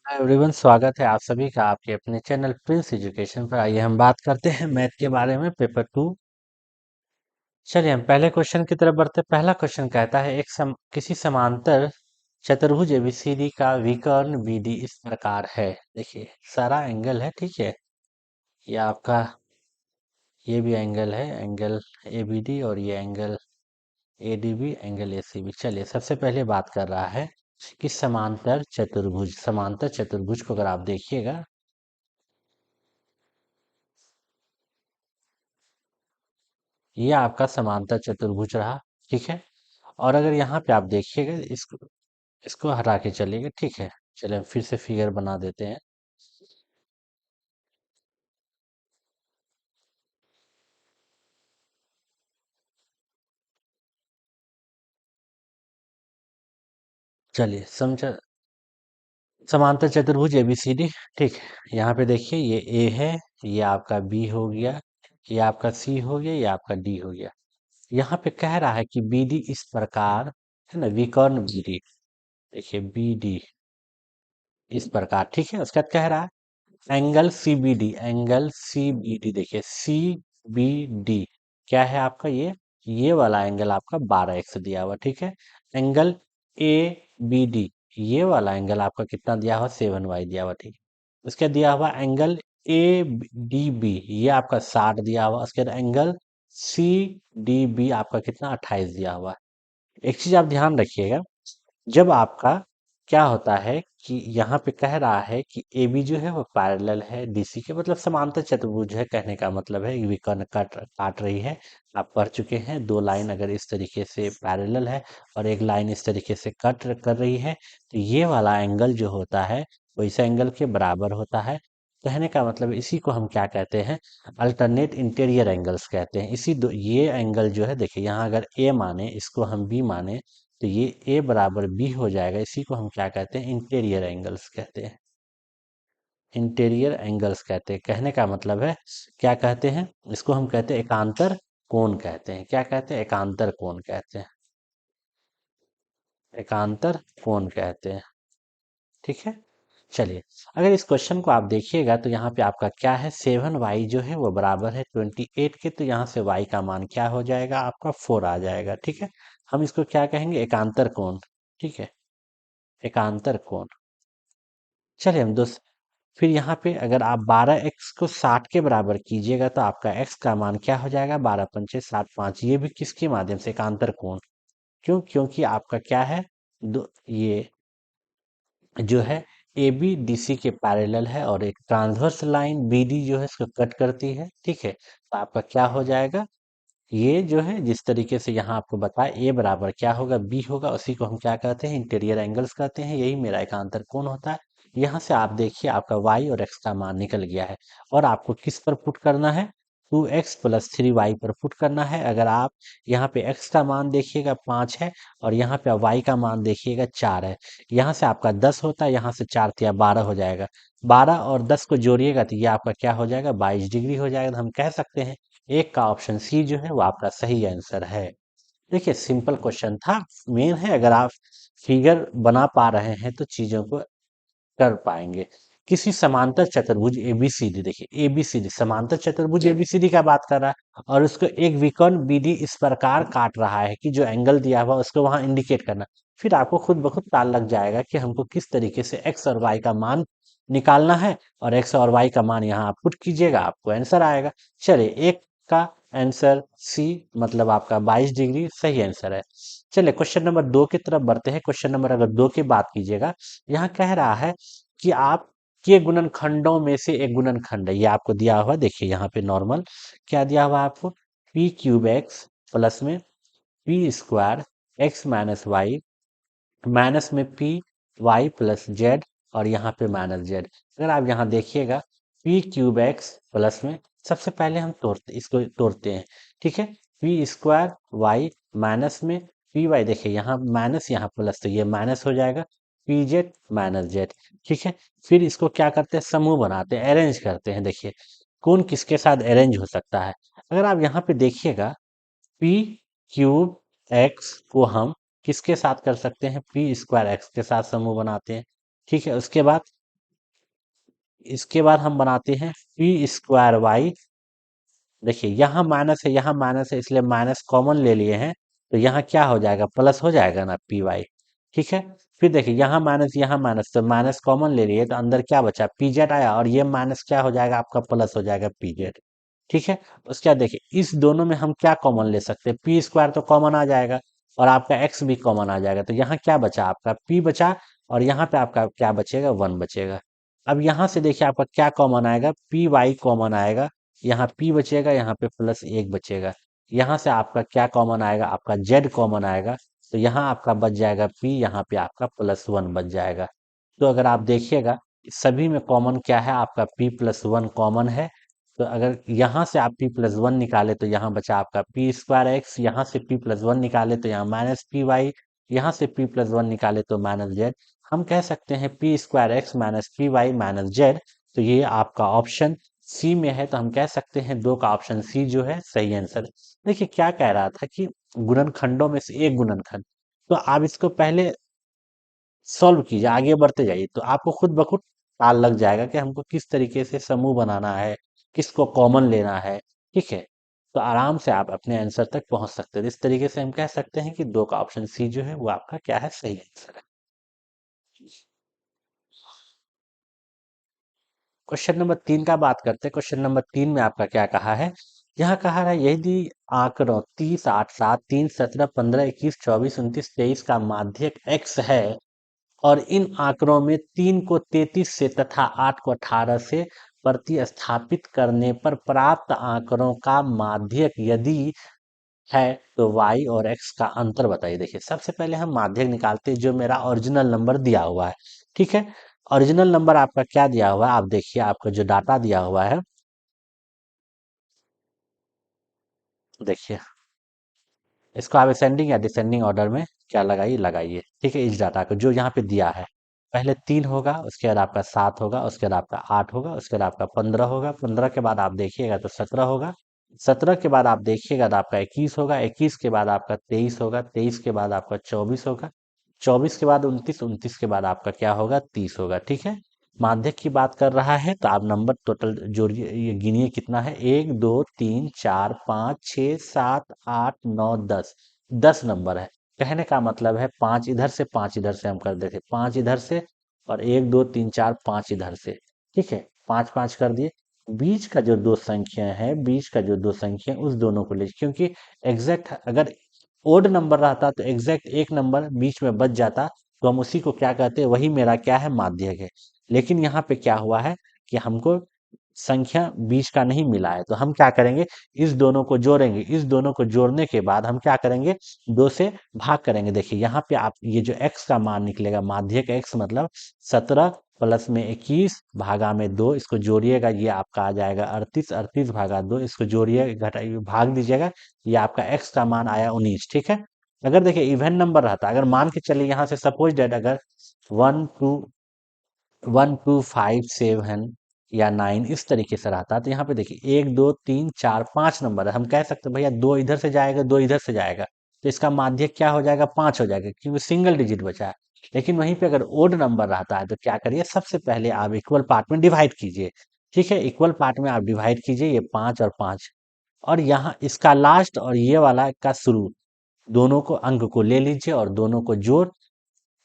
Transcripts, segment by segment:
Everyone, स्वागत है आप सभी का आपके अपने चैनल प्रिंस एजुकेशन पर। आइए हम बात करते हैं मैथ के बारे में, पेपर 2। चलिए हम पहले क्वेश्चन की तरफ बढ़ते हैं। पहला क्वेश्चन कहता है किसी समांतर चतुर्भुज एबीसीडी का विकर्ण बीडी इस प्रकार है। देखिए सारा एंगल है, ठीक है। ये आपका ये भी एंगल है, एंगल एबीडी, और ये एंगल एडीबी, एंगल एसीबी। चलिए सबसे पहले बात कर रहा है कि समांतर चतुर्भुज को अगर आप देखिएगा, ये आपका समांतर चतुर्भुज रहा, ठीक है। और अगर यहाँ पे आप देखिएगा, इसको इसको हटा के चलिएगा, ठीक है। चलिए हम फिर से फिगर बना देते हैं। चलिए समझ समांतर चतुर्भुज एबीसीडी, ठीक है। यहाँ पे देखिए ये ए है, ये आपका बी हो गया, ये आपका सी हो गया, ये आपका डी हो गया। यहाँ पे कह रहा है कि बीडी इस प्रकार है ना, विकर्ण बीडी। देखिए बीडी इस प्रकार, ठीक है। उसके बाद कह रहा है एंगल सी बी डी। देखिए सी बी डी क्या है आपका, ये वाला एंगल आपका 12x दिया हुआ, ठीक है। एंगल ए बी डी, ये वाला एंगल आपका कितना दिया हुआ, 7y दिया हुआ, ठीक है। उसके बाद दिया हुआ एंगल ए डी बी, ये आपका 60 दिया हुआ। उसके बाद एंगल सी डी बी आपका कितना, 28 दिया हुआ है। एक चीज आप ध्यान रखिएगा, जब आपका क्या होता है कि यहाँ पे कह रहा है कि ए बी जो है वो पैरेलल है डीसी के, मतलब समांतर चतुर्भुज है, कहने का मतलब है विकर्ण काट काट रही है। आप पढ़ चुके हैं, दो लाइन अगर इस तरीके से पैरेलल है और एक लाइन इस तरीके से कट कर रही है, तो ये वाला एंगल जो होता है वो इस एंगल के बराबर होता है। कहने का मतलब इसी को हम क्या कहते हैं, अल्टरनेट इंटीरियर एंगल्स कहते हैं। इसी दो ये एंगल जो है, देखिए यहाँ अगर ए माने, इसको हम बी माने, तो ये ए बराबर बी हो जाएगा। इसी को हम क्या कहते हैं, इंटीरियर एंगल्स कहते हैं। इंटीरियर एंगल्स कहते हैं, कहने का मतलब है क्या कहते हैं, इसको हम कहते हैं एकांतर कोण कहते हैं। क्या कहते हैं, एकांतर कोण कहते हैं, एकांतर कोण कहते हैं, ठीक है। चलिए अगर इस क्वेश्चन को आप देखिएगा तो यहाँ पे आपका क्या है, 7y जो है वो बराबर है 28 के, तो यहाँ से y का मान क्या हो जाएगा, आपका 4 आ जाएगा, ठीक है। हम इसको क्या कहेंगे, एकांतर कोण, ठीक है, एकांतर कोण। चलिए हम दोस्त, फिर यहाँ पे अगर आप 12x को 60 के बराबर कीजिएगा तो आपका x का मान क्या हो जाएगा, 12 पंचे 60 5। ये भी किसके माध्यम से, एकांतर कोण। क्यों, क्योंकि आपका क्या है, ये जो है ए बी डी सी के पैरेलल है, और एक ट्रांसवर्स लाइन बी डी जो है इसको कट करती है, ठीक है। तो आपका क्या हो जाएगा, ये जो है जिस तरीके से यहाँ आपको बताया, ए बराबर क्या होगा, बी होगा। उसी को हम क्या कहते हैं, इंटीरियर एंगल्स कहते हैं। यही मेरा एकांतर कोण होता है। यहाँ से आप देखिए आपका वाई और एक्स का मान निकल गया है, और आपको किस पर पुट करना है, 2x + 3y पर पुट करना है। अगर आप यहाँ पे x का मान देखिएगा 5 है, और यहाँ पे y का मान देखिएगा 4 है। यहाँ से आपका 10 होता है, यहाँ से 4 तिया 12 हो जाएगा। 12 और 10 को जोड़िएगा तो ये आपका क्या हो जाएगा, 22 डिग्री हो जाएगा। तो हम कह सकते हैं एक का ऑप्शन सी जो है वो आपका सही आंसर है। देखिए सिंपल क्वेश्चन था। मेन है अगर आप फिगर बना पा रहे हैं तो चीजों को कर पाएंगे। किसी समांतर चतुर्भुज एबीसीडी, देखिए एबीसीडी समांतर चतुर्भुज एबीसीडी का बात कर रहा है, और उसको एक विकर्ण बीडी इस प्रकार काट रहा है कि जो एंगल दिया हुआ उसको वहां इंडिकेट करना। फिर आपको खुद ब खुद ताल लग जाएगा कि हमको किस तरीके से एक्स और वाई का मान निकालना है, और एक्स और वाई का मान यहाँ आप पुट कीजिएगा, आपको आंसर आएगा। चलिए एक का आंसर सी, मतलब आपका 22 डिग्री सही आंसर है। चलिए क्वेश्चन नंबर 2 की तरफ बढ़ते हैं। क्वेश्चन नंबर अगर 2 की बात कीजिएगा, यहाँ कह रहा है कि आप के गुणनखंडों में से एक गुणनखंड है, ये आपको दिया हुआ है। देखिए यहाँ पे नॉर्मल क्या दिया हुआ है आपको, p³ प्लस में p² x - y माइनस में py + z, और यहाँ पे -z। अगर आप यहाँ देखिएगा p³ प्लस में, सबसे पहले हम इसको तोड़ते हैं, ठीक है। p² y माइनस में py, देखिए यहाँ माइनस यहाँ प्लस, तो ये माइनस हो जाएगा, pz - z, ठीक है। फिर इसको क्या करते हैं, समूह बनाते हैं, अरेंज करते हैं। देखिए कौन किसके साथ अरेंज हो सकता है, अगर आप यहाँ पे देखिएगा p³ x को हम किसके साथ कर सकते हैं, p² x के साथ समूह बनाते हैं, ठीक है। उसके बाद इसके बाद हम बनाते हैं पी स्क्वायर वाई। देखिए यहाँ माइनस है, यहाँ माइनस है, इसलिए माइनस कॉमन ले लिए हैं, तो यहाँ क्या हो जाएगा, प्लस हो जाएगा ना पी वाई। ठीक है। फिर देखिए यहाँ माइनस, तो माइनस कॉमन ले लिए तो अंदर क्या बचा, पी जेड आया, और ये माइनस क्या हो जाएगा आपका, प्लस हो जाएगा पी जेड। ठीक है। उसके बाद देखिए इस दोनों में हम क्या कॉमन ले सकते हैं, पी स्क्वायर तो कॉमन आ जाएगा, और आपका एक्स भी कॉमन आ जाएगा, तो यहाँ क्या बचा आपका पी बचा, और यहाँ पे आपका क्या बचेगा, वन बचेगा। अब यहाँ से देखिए आपका क्या कॉमन आएगा, पी वाई कॉमन आएगा, यहाँ p बचेगा, यहाँ पे प्लस एक बचेगा। यहाँ से आपका क्या कॉमन आएगा, आपका z कॉमन आएगा, तो यहाँ आपका बच जाएगा p, यहाँ पे आपका प्लस वन बच जाएगा। तो अगर आप देखिएगा सभी में कॉमन क्या है, आपका p प्लस वन कॉमन है। तो अगर यहाँ से आप p प्लस वन निकाले तो यहाँ बचा आपका पी स्क्वायर एक्स, यहाँ से p प्लस वन निकाले तो यहाँ माइनस पी वाई, यहाँ से p प्लस वन निकाले तो माइनस जेड। हम कह सकते हैं P square X minus P Y minus Z. तो ये आपका ऑप्शन सी में है, तो हम कह सकते हैं दो का ऑप्शन सी जो है सही आंसर है। देखिए क्या कह रहा था कि गुणनखंडों में से एक गुणनखंड, तो आप इसको पहले सॉल्व कीजिए, आगे बढ़ते जाइए, तो आपको खुद ब खुद ताल लग जाएगा कि हमको किस तरीके से समूह बनाना है, किसको कॉमन लेना है। ठीक है। तो आराम से आप अपने आंसर तक पहुंच सकते हैं। इस तरीके से हम कह सकते हैं कि दो का ऑप्शन सी जो है वो आपका क्या है, सही आंसर है। क्वेश्चन नंबर 3 का बात करते हैं। क्वेश्चन नंबर 3 में आपका क्या कहा है, यहाँ कहा है यदि आंकड़ों 30, 8, 7, 3, 17, 15, 21, 24, 29, 23 का माध्यक x है, और इन आंकड़ों में 3 को 33 से तथा 8 को 18 से प्रतिस्थापित करने पर प्राप्त आंकड़ों का माध्यक यदि है, तो y और x का अंतर बताइए। देखिए सबसे पहले हम माध्यक निकालते हैं, जो मेरा ओरिजिनल नंबर दिया हुआ है। ठीक है। ओरिजिनल नंबर आपका क्या दिया हुआ है, आप देखिए आपका जो डाटा दिया हुआ है, देखिए इसको आप असेंडिंग या डिसेंडिंग ऑर्डर में क्या लगाइए, लगाइए। ठीक है। इस डाटा को जो यहाँ पे दिया है, पहले 3 होगा, उसके बाद आपका 7 होगा, उसके बाद आपका 8 होगा, उसके बाद आपका 15 होगा, 15 के बाद आप देखिएगा तो 17 होगा, 17 के बाद आप देखिएगा तो आपका 21 होगा, 21 के बाद आपका 23 होगा, 23 के बाद आपका 24 होगा, 24 के बाद 29, 29 के बाद आपका क्या होगा, 30 होगा। ठीक है। माध्यक की बात कर रहा है, तो आप नंबर टोटल जोड़िए, ये गिनिए कितना है, 1 2 3 4 5 6 7 8 9 10, 10 नंबर है। कहने का मतलब है पांच इधर से, पांच इधर से हम कर देते, पांच इधर से, और 1 2 3 4 5 इधर से। ठीक है। पांच पांच कर दिए। बीच का जो दो संख्या है, बीच का जो दो संख्या है, उस दोनों को लीजिए, क्योंकि एग्जैक्ट अगर ओड नंबर रहता तो एग्जैक्ट एक नंबर बीच में बच जाता, तो हम उसी को क्या कहते हैं, वही मेरा क्या है, माध्यक है। लेकिन यहाँ पे क्या हुआ है कि हमको संख्या बीच का नहीं मिला है, तो हम क्या करेंगे, इस दोनों को जोड़ेंगे, इस दोनों को जोड़ने के बाद हम क्या करेंगे, दो से भाग करेंगे। देखिए यहाँ पे आप ये जो x का मान निकलेगा, माध्यक x मतलब 17 प्लस में 21 भागा में 2, इसको जोड़िएगा, ये आपका आ जाएगा 38, 38 भागा 2, इसको जोड़िए, घटाइए, भाग दीजिएगा, ये आपका x का मान आया 19। ठीक है। अगर देखिए इवन नंबर रहता, अगर मान के चलिए यहाँ से सपोज डेट अगर 1 2 5 7 या 9 इस तरीके से रहता, तो यहाँ पे देखिए 1 2 3 4 5 नंबर है, हम कह सकते हैं भैया दो इधर से जाएगा, दो इधर से जाएगा, तो इसका माध्यक क्या हो जाएगा, 5 हो जाएगा, क्योंकि सिंगल डिजिट बचा है। लेकिन वहीं पे अगर ओड नंबर रहता है, तो क्या करिए, सबसे पहले आप इक्वल पार्ट में डिवाइड कीजिए। ठीक है। इक्वल पार्ट में आप डिवाइड कीजिए, ये 5 और 5, और यहाँ इसका लास्ट और ये वाला का शुरू, दोनों को अंक को ले लीजिए और दोनों को जोड़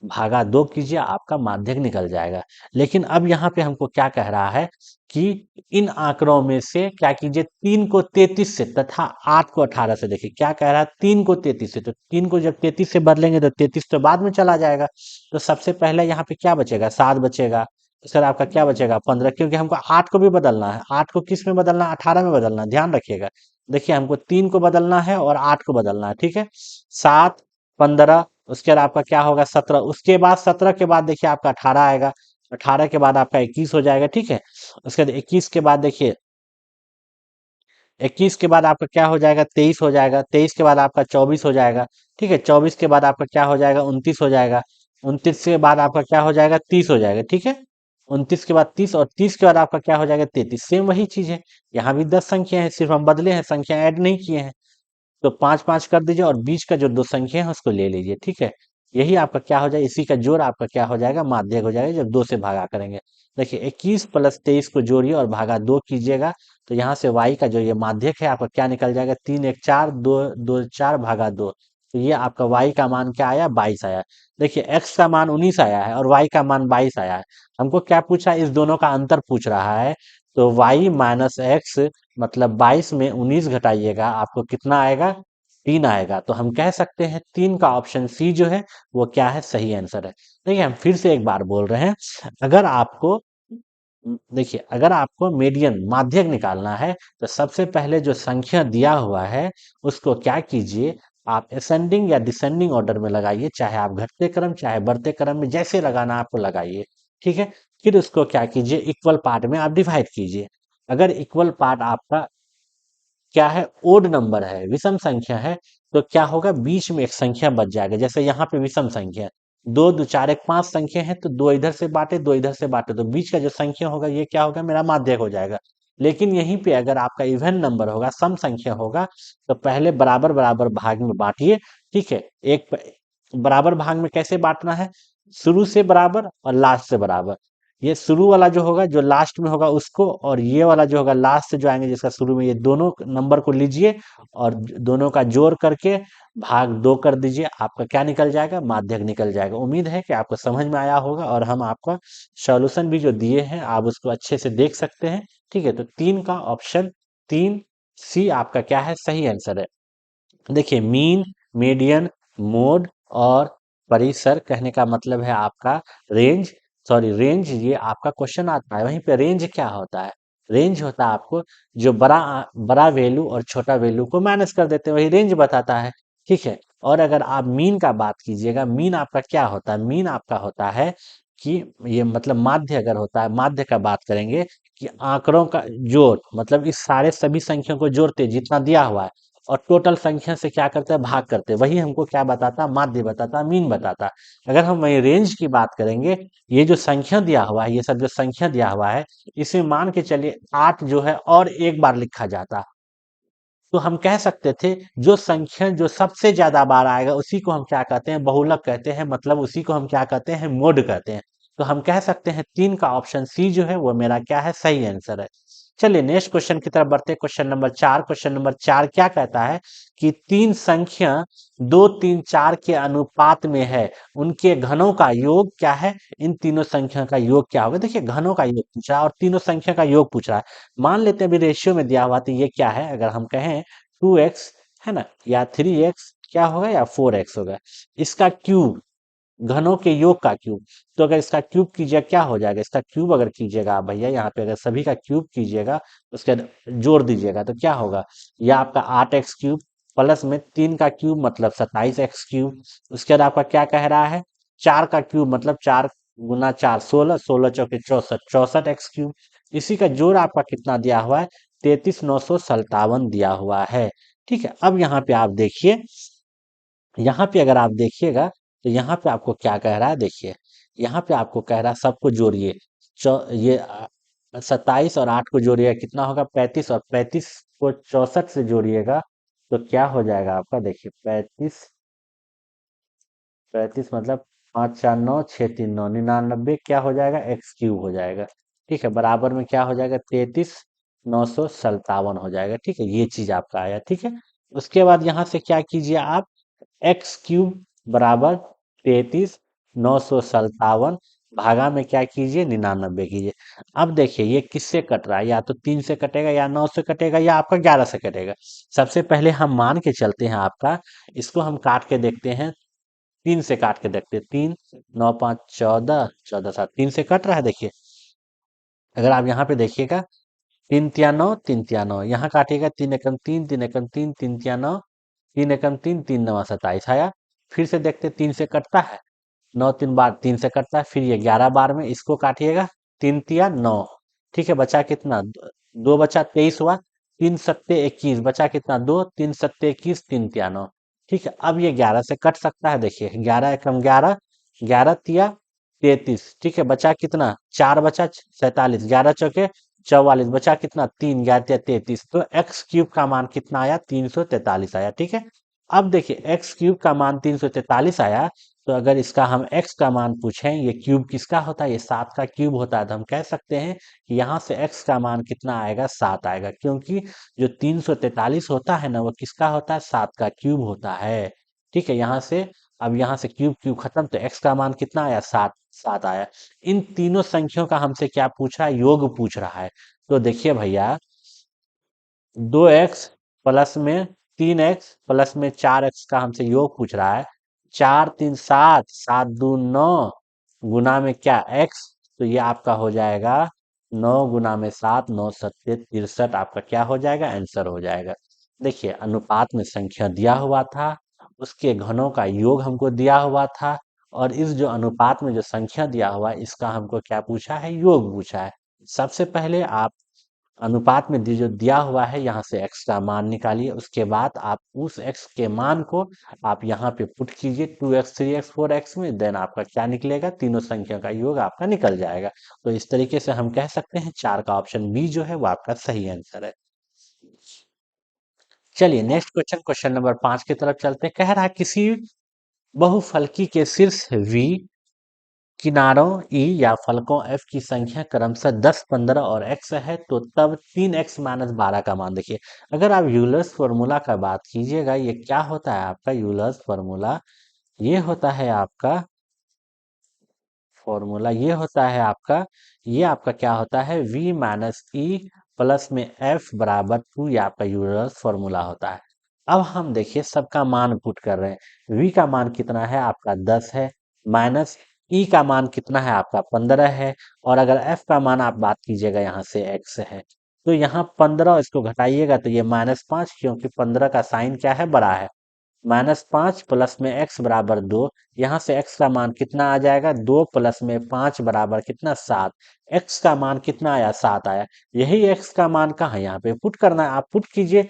भागा दो कीजिए, आपका माध्यक निकल जाएगा। लेकिन अब यहाँ पे हमको क्या कह रहा है कि इन आंकड़ों में से क्या कीजिए, 3 को 33 से तथा 8 को 18 से। देखिए क्या कह रहा है, 3 को 33 से, तो 3 को जब 33 से बदलेंगे तो 33 तो बाद में चला जाएगा, तो सबसे पहले यहाँ पे क्या बचेगा, 7 बचेगा। सर आपका क्या बचेगा, 15, क्योंकि हमको 8 को भी बदलना है। 8 को किस में बदलना है, 18 में बदलना है, ध्यान रखिएगा। देखिए हमको 3 को बदलना है और 8 को बदलना है। ठीक है। 7, 15, उसके बाद आपका क्या होगा, 17, उसके बाद 17 के बाद देखिए आपका 18 आएगा, 18 के बाद आपका 21 हो जाएगा। ठीक है। उसके बाद 21 के बाद देखिए, 21 के बाद आपका क्या हो जाएगा, 23 हो जाएगा, 23 के बाद आपका 24 हो जाएगा। ठीक है। 24 के बाद आपका क्या हो जाएगा, 29 हो जाएगा, 29 के बाद आपका क्या हो जाएगा, 30 हो जाएगा। ठीक है। 29 के बाद 30, और 30 के बाद आपका क्या हो जाएगा, 33। सेम वही चीज है, यहाँ भी 10 संख्या है, सिर्फ हम बदले हैं, संख्या ऐड नहीं किए हैं। तो 5 5 कर दीजिए, और बीच का जो दो संख्या है उसको ले लीजिए। ठीक है। यही आपका क्या हो जाएगा, इसी का जोड़ आपका क्या हो जाएगा, माध्यक हो जाएगा जब 2 से भागा करेंगे। देखिए 21 प्लस 23 को जोड़िए और भागा 2 कीजिएगा, तो यहाँ से y का जो ये माध्यक है आपका क्या निकल जाएगा, 3 1 4, 2 2 4 भागा 2, तो ये आपका y का मान क्या आया, 22 आया। देखिए x का मान 19 आया है और y का मान 22 आया है। हमको क्या पूछा है, इस दोनों का अंतर पूछ रहा है। तो y माइनस एक्स मतलब 22 में 19 घटाइएगा, आपको कितना आएगा, 3 आएगा। तो हम कह सकते हैं 3 का ऑप्शन सी जो है वो क्या है, सही आंसर है। देखिए हम फिर से एक बार बोल रहे हैं, अगर आपको देखिए अगर आपको मीडियन माध्यक निकालना है तो सबसे पहले जो संख्या दिया हुआ है उसको क्या कीजिए, आप असेंडिंग या डिसेंडिंग ऑर्डर में लगाइए, चाहे आप घटते क्रम चाहे बढ़ते क्रम में, जैसे लगाना आपको लगाइए। ठीक है, फिर उसको क्या कीजिए, इक्वल पार्ट में आप डिवाइड कीजिए। अगर इक्वल पार्ट आपका क्या है, ओड नंबर है, विषम संख्या है, तो क्या होगा, बीच में एक संख्या बच जाएगा। जैसे यहाँ पे विषम संख्या है, 2 2 4 1 5 संख्या है, तो 2 इधर से बांटे 2 इधर से बांटे, तो बीच का जो संख्या होगा ये क्या होगा, मेरा माध्यक हो जाएगा। लेकिन यहीं पे अगर आपका इवन नंबर होगा, सम संख्या होगा, तो पहले बराबर बराबर भाग में बांटिए। ठीक है, बराबर भाग में कैसे बांटना है, शुरू से बराबर और लास्ट से बराबर। ये शुरू वाला जो होगा जो लास्ट में होगा उसको, और ये वाला जो होगा लास्ट से जो आएंगे जिसका शुरू में, ये दोनों नंबर को लीजिए और दोनों का जोड़ करके भाग 2 कर दीजिए, आपका क्या निकल जाएगा, माध्यक निकल जाएगा। उम्मीद है कि आपको समझ में आया होगा और हम आपका सॉल्यूशन भी जो दिए हैं आप उसको अच्छे से देख सकते हैं। ठीक है, तो 3 का ऑप्शन 3 सी आपका क्या है, सही आंसर है। देखिए मीन, मीडियन, मोड और परिसर कहने का मतलब है आपका रेंज, सॉरी रेंज, ये आपका क्वेश्चन आता है। वहीं पे रेंज क्या होता है, रेंज होता है आपको जो बड़ा वैल्यू और छोटा वैल्यू को माइनस कर देते हैं, वही रेंज बताता है। ठीक है, और अगर आप मीन का बात कीजिएगा, मीन आपका क्या होता है, मीन आपका होता है कि ये मतलब माध्य अगर होता है, माध्य का बात करेंगे कि आंकड़ों का जोड़, मतलब इस सारे सभी संख्याओं को जोड़ते जितना दिया हुआ है और टोटल संख्या से क्या करते हैं, भाग करते हैं, वही हमको क्या बताता है, माध्य बताता है, मीन बताता है। अगर हम वही रेंज की बात करेंगे, ये जो संख्या दिया हुआ है, ये सब जो संख्या दिया हुआ है, इसे मान के चलिए 8 जो है और एक बार लिखा जाता, तो हम कह सकते थे जो संख्या जो सबसे ज्यादा बार आएगा उसी को हम क्या कहते हैं, बहुलक कहते हैं, मतलब उसी को हम क्या कहते हैं, मोड कहते हैं। तो हम कह सकते हैं 3 का ऑप्शन सी जो है वो मेरा क्या है, सही आंसर है। चलिए नेक्स्ट क्वेश्चन की तरफ बढ़ते हैं। क्वेश्चन नंबर 4, क्वेश्चन नंबर 4 क्या कहता है कि तीन संख्या 2 3 4 के अनुपात में है, उनके घनों का योग क्या है, इन तीनों संख्या का योग क्या होगा। देखिए घनों का योग पूछ रहा है और तीनों संख्या का योग पूछ रहा है। मान लेते हैं अभी रेशियो में दिया हुआ, तो ये क्या है, अगर हम कहें 2x है ना, या 3x क्या होगा, या 4x होगा, इसका क्यूब, घनों के योग का क्यूब। तो अगर इसका क्यूब कीजिएगा क्या हो जाएगा, इसका क्यूब अगर कीजिएगा आप भैया, यहाँ पे अगर सभी का क्यूब कीजिएगा उसके बाद जोड़ दीजिएगा तो क्या होगा, यह आपका 8x क्यूब प्लस में 3 का क्यूब मतलब 27x क्यूब। उसके बाद आपका क्या कह रहा है, 4 का क्यूब मतलब 4 गुना 4 16, 16 चौके 64, 64x क्यूब। इसी का जोड़ आपका कितना दिया हुआ है, 33,957 दिया हुआ है। ठीक है, अब यहाँ पे आप देखिए, यहाँ पे अगर आप देखिएगा तो यहाँ पे आपको क्या कह रहा है, देखिए यहाँ पे आपको कह रहा है सबको जोड़िए, ये 27 और 8 को जोड़िएगा कितना होगा, 35, और 35 को 64 से जोड़िएगा तो क्या हो जाएगा आपका, देखिए 35, 35 मतलब 5 4 9 6 3 9, 99 क्या हो जाएगा, एक्स क्यूब हो जाएगा। ठीक है, बराबर में क्या हो जाएगा, 33,957 हो जाएगा। ठीक है, ये चीज आपका आया। ठीक है, उसके बाद यहाँ से क्या कीजिए आप, एक्स क्यूब बराबर 33,957 भागा में क्या कीजिए, 99 कीजिए। अब देखिए ये किससे कट रहा है, या तो 3 से कटेगा या 9 से कटेगा या आपका 11 से कटेगा। सबसे पहले हम मान के चलते हैं आपका, इसको हम काट के देखते हैं, 3 से काट के देखते हैं, 3 9 5 14, 14 7, 3 से कट रहा है। देखिए अगर आप यहाँ पे देखिएगा, 3 तिया 9, 3 तिया 9, यहाँ काटिएगा 3 एकम 3, 3 एकम 3, 3 तिया 9, 3 एकम 3, 3 नवा 27 आया। फिर से देखते 3 से कटता है, 9 3 बार 3 से कटता है, फिर ये 11 बार में इसको काटिएगा, 3 तिया 9। ठीक है, बचा कितना, 2 बचा 23 हुआ, 3 सत्ते 21 बचा कितना, 2 3 सत्ते 21, 3 तिया 9। ठीक है, अब ये 11 से कट सकता है, देखिए 11 एकम 11, 11 तिया 33। ठीक है, बचा कितना, 4 बचा 47, 11 चौके 44, बचा कितना, 3 11 33, तो एक्स क्यूब का मान कितना आया, 343 आया। ठीक है, अब देखिए एक्स क्यूब का मान 343 आया, तो अगर इसका हम x का मान पूछें, ये क्यूब किसका होता है, ये 7 का क्यूब होता है, तो हम कह सकते हैं कि यहाँ से x का मान कितना आएगा, 7 आएगा, क्योंकि जो 343 होता है ना, वो किसका होता है, 7 का क्यूब होता है। ठीक है, यहाँ से अब यहाँ से क्यूब क्यूब खत्म, तो x का मान कितना आया, 7, 7 आया। इन तीनों संख्याओं का हमसे क्या पूछ रहा है, योग पूछ रहा है। तो देखिए भैया, 2x प्लस में 3x प्लस में 4x का हमसे योग पूछ रहा है। 4 3 7, 7 2 9 गुना में क्या, x, तो ये आपका हो जाएगा 9 गुना में 7, 9 7 63, आपका क्या हो जाएगा, आंसर हो जाएगा। देखिए, अनुपात में संख्या दिया हुआ था, उसके घनों का योग हमको दिया हुआ था, और इस जो अनुपात में जो संख्या दिया हुआ है, इसका हमको क्या पूछा है, योग पूछा है। सबसे पहले आप अनुपात में जो दिया हुआ है, यहाँ से x का मान निकालिए, उसके बाद आप उस x के मान को आप यहाँ पे पुट कीजिए 2x 3x 4x में, देन आपका क्या निकलेगा, तीनों संख्या का योग आपका निकल जाएगा। तो इस तरीके से हम कह सकते हैं 4 का ऑप्शन बी जो है वो आपका सही आंसर है। चलिए नेक्स्ट क्वेश्चन, क्वेश्चन नंबर 5 की तरफ चलते हैं। कह रहा है किसी बहुफलकी के शीर्ष v, किनारों ई या फलकों एफ की संख्या क्रमशः 10 15 और x है, तो तब 3x-12 का मान देखिए। अगर आप यूलर्स फॉर्मूला का बात कीजिएगा, ये क्या होता है आपका यूलर्स फॉर्मूला, ये होता है आपका फॉर्मूला, ये होता है आपका, ये आपका क्या होता है, v माइनस ई प्लस में f बराबर 2, ये आपका यूलर्स फॉर्मूला होता है। अब हम देखिए सबका मान पुट कर रहे हैं। v का मान कितना है आपका, 10 है, माइनस ई का मान कितना है आपका, 15 है, और अगर f का मान आप बात कीजिएगा, यहाँ से x है, तो यहाँ 15 इसको घटाइएगा तो ये -5, क्योंकि 15 का साइन क्या है, बड़ा है। -5 प्लस में x बराबर 2, यहाँ से x का मान कितना आ जाएगा, 2 प्लस में 5 बराबर कितना, 7। x का मान कितना आया, 7 आया। यही x का मान कहाँ है, यहाँ पे पुट करना है, आप पुट कीजिए।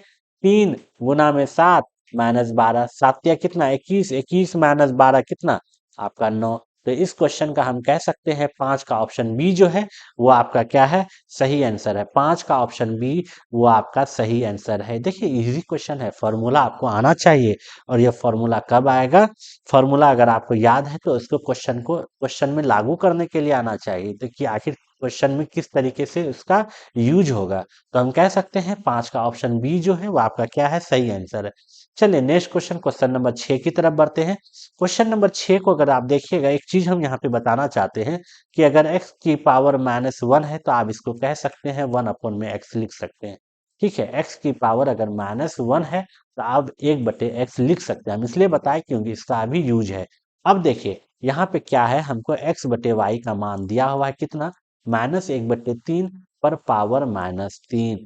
3 गुना में 7 -12, 7 या कितना, 21, 21 -12 कितना, आपका 9। तो इस क्वेश्चन का हम कह सकते हैं 5 का ऑप्शन बी जो है वो आपका क्या है, सही आंसर है। 5 का ऑप्शन बी वो आपका सही आंसर है। देखिए इजी क्वेश्चन है, फॉर्मूला आपको आना चाहिए, और ये फॉर्मूला कब आएगा, फॉर्मूला अगर आपको याद है तो इसको क्वेश्चन में लागू करने के लिए आना चाहिए, तो कि आखिर क्वेश्चन में किस तरीके से उसका यूज होगा। तो हम कह सकते हैं 5 का ऑप्शन बी जो है वो आपका क्या है, सही आंसर है। चलिए नेक्स्ट क्वेश्चन, क्वेश्चन नंबर 6 की तरफ बढ़ते हैं। क्वेश्चन नंबर 6 को अगर आप देखिएगा, एक चीज हम यहाँ पे बताना चाहते हैं कि अगर x की पावर -1 है, तो आप इसको कह सकते हैं 1 में x लिख सकते हैं। ठीक है, x की पावर अगर -1 है, तो आप 1/x लिख सकते हैं। हम इसलिए बताए क्योंकि इसका अभी यूज है। अब देखिए यहाँ पे क्या है, हमको x/y का मान दिया हुआ है कितना, -1/3 पर पावर -3,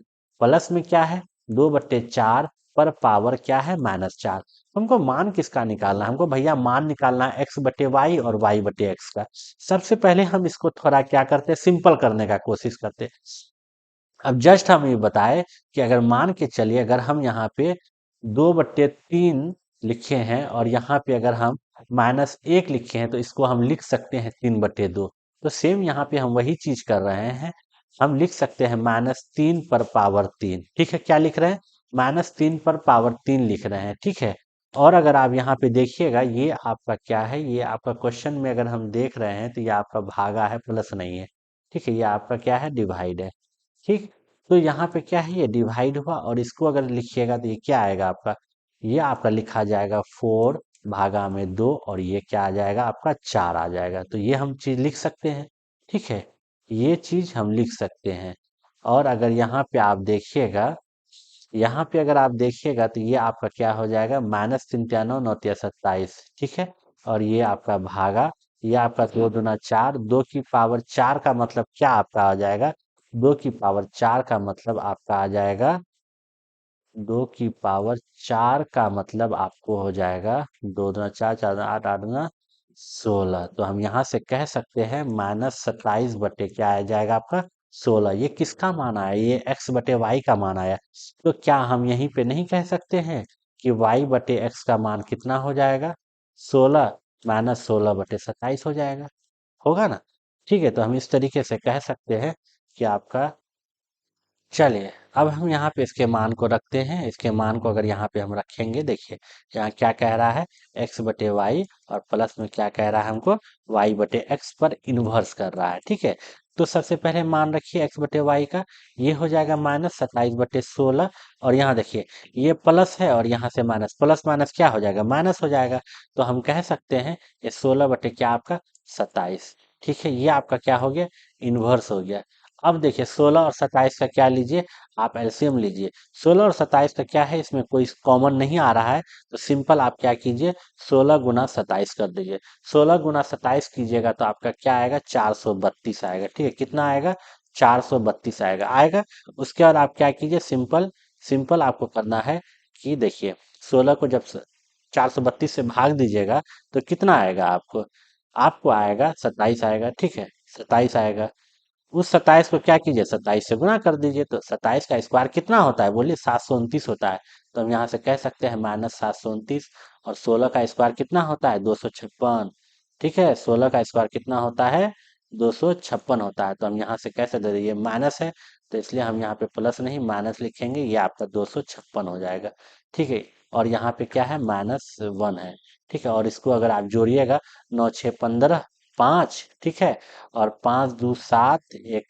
प्लस में क्या है, 2/4 पर पावर क्या है, -4। हमको मान किसका निकालना है, हमको भैया मान निकालना है x/y और y/x का। सबसे पहले हम इसको थोड़ा क्या करते हैं, सिंपल करने का कोशिश करते हैं। अब जस्ट हम ये बताए कि अगर मान के चलिए, अगर हम यहाँ पे 2/3 लिखे हैं, और यहाँ पे अगर हम -1 लिखे हैं, तो इसको हम लिख सकते हैं 3/2। तो सेम यहाँ पे हम वही चीज कर रहे हैं, हम लिख सकते हैं -3 पर पावर 3। ठीक है, क्या लिख रहे हैं, -3 पर पावर 3 लिख रहे हैं। ठीक है, और अगर आप यहाँ पे देखिएगा, ये आपका क्या है, ये आपका क्वेश्चन में अगर हम देख रहे हैं, तो ये आपका भागा है, प्लस नहीं है। ठीक है, ये आपका क्या है, डिवाइड है। ठीक, तो यहाँ पे क्या है, ये डिवाइड हुआ, और इसको अगर लिखिएगा तो ये क्या आएगा आपका, ये आपका लिखा जाएगा 4/2, और ये क्या आ जाएगा आपका, 4 आ जाएगा। तो ये हम चीज लिख सकते हैं। ठीक है, ये चीज हम लिख सकते हैं। और अगर यहाँ पे आप देखिएगा, यहाँ पे अगर आप देखिएगा, तो ये आपका क्या हो जाएगा, -3 9 9 27। ठीक है, और ये आपका भागा, ये आपका 2 दूना 4, 2 की पावर 4 का मतलब क्या आपका आ जाएगा, 2 की पावर 4 का मतलब आपका आ जाएगा, 2 की पावर 4 का मतलब आपको हो जाएगा 2 दूना 4, 4 दूना 8, 8 दूना 16। तो हम यहाँ से कह सकते हैं -27 क्या आ जाएगा आपका, 16। ये किसका मान आया, ये x/y का मान आया। तो क्या हम यहीं पे नहीं कह सकते हैं कि y/x का मान कितना हो जाएगा, 16, -16/27 हो जाएगा, होगा ना। ठीक है, तो हम इस तरीके से कह सकते हैं कि आपका, चलिए अब हम यहाँ पे इसके मान को रखते हैं। इसके मान को अगर यहाँ पे हम रखेंगे, देखिए यहाँ क्या कह रहा है, एक्स बटे वाई, और प्लस में क्या कह रहा है हमको, वाई बटे एक्स पर इन्वर्स कर रहा है। ठीक है, तो सबसे पहले मान रखिए एक्स बटे वाई का, ये हो जाएगा -27/16। और यहाँ देखिए ये प्लस है और यहाँ से माइनस, प्लस माइनस क्या हो जाएगा, माइनस हो जाएगा। तो हम कह सकते हैं ये 16 बटे क्या आपका 27। ठीक है, ये आपका क्या हो गया, इन्वर्स हो गया। अब देखिए 16 और 27 का क्या लीजिए, आप एलसीएम लीजिए। 16 और 27 का क्या है, इसमें कोई कॉमन नहीं आ रहा है, तो सिंपल आप क्या कीजिए, 16 गुना 27 कर दीजिए। 16 गुना 27 कीजिएगा तो आपका क्या आएगा, 432 आएगा। ठीक है, कितना आएगा, 432 आएगा आएगा। उसके बाद आप क्या कीजिए, सिंपल सिंपल आपको करना है कि देखिए 16 को जब 432 से भाग दीजिएगा तो कितना आएगा आपको, आपको आएगा 27 आएगा। ठीक है, 27 आएगा। उस 27 को क्या कीजिए, 27 से गुना कर दीजिए, तो 27 का स्क्वायर कितना होता है, बोलिए 729 होता है। तो हम यहाँ से कह सकते हैं -729। और 16 का स्क्वायर कितना होता है, 256। ठीक है, 16 का स्क्वायर कितना होता है, 256 होता है। तो हम यहाँ से कैसे दे ये माइनस है, तो इसलिए हम यहाँ पे प्लस नहीं माइनस लिखेंगे, ये आपका 256 हो जाएगा। ठीक है, और यहाँ पे क्या है, -1 है। ठीक है, और इसको अगर आप जोड़िएगा, 9 6 15 5, ठीक है, और 5 2 7 1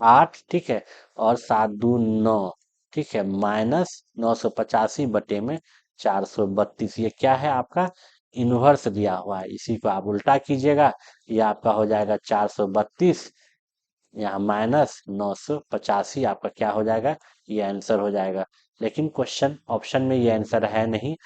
8, ठीक है, और 7 2 9, ठीक है, -985 बटे में 432। ये क्या है आपका, इन्वर्स दिया हुआ है। इसी को आप उल्टा कीजिएगा, ये आपका हो जाएगा 432, यहाँ -985 आपका क्या हो जाएगा, ये आंसर हो जाएगा। लेकिन क्वेश्चन ऑप्शन में ये आंसर है नहीं।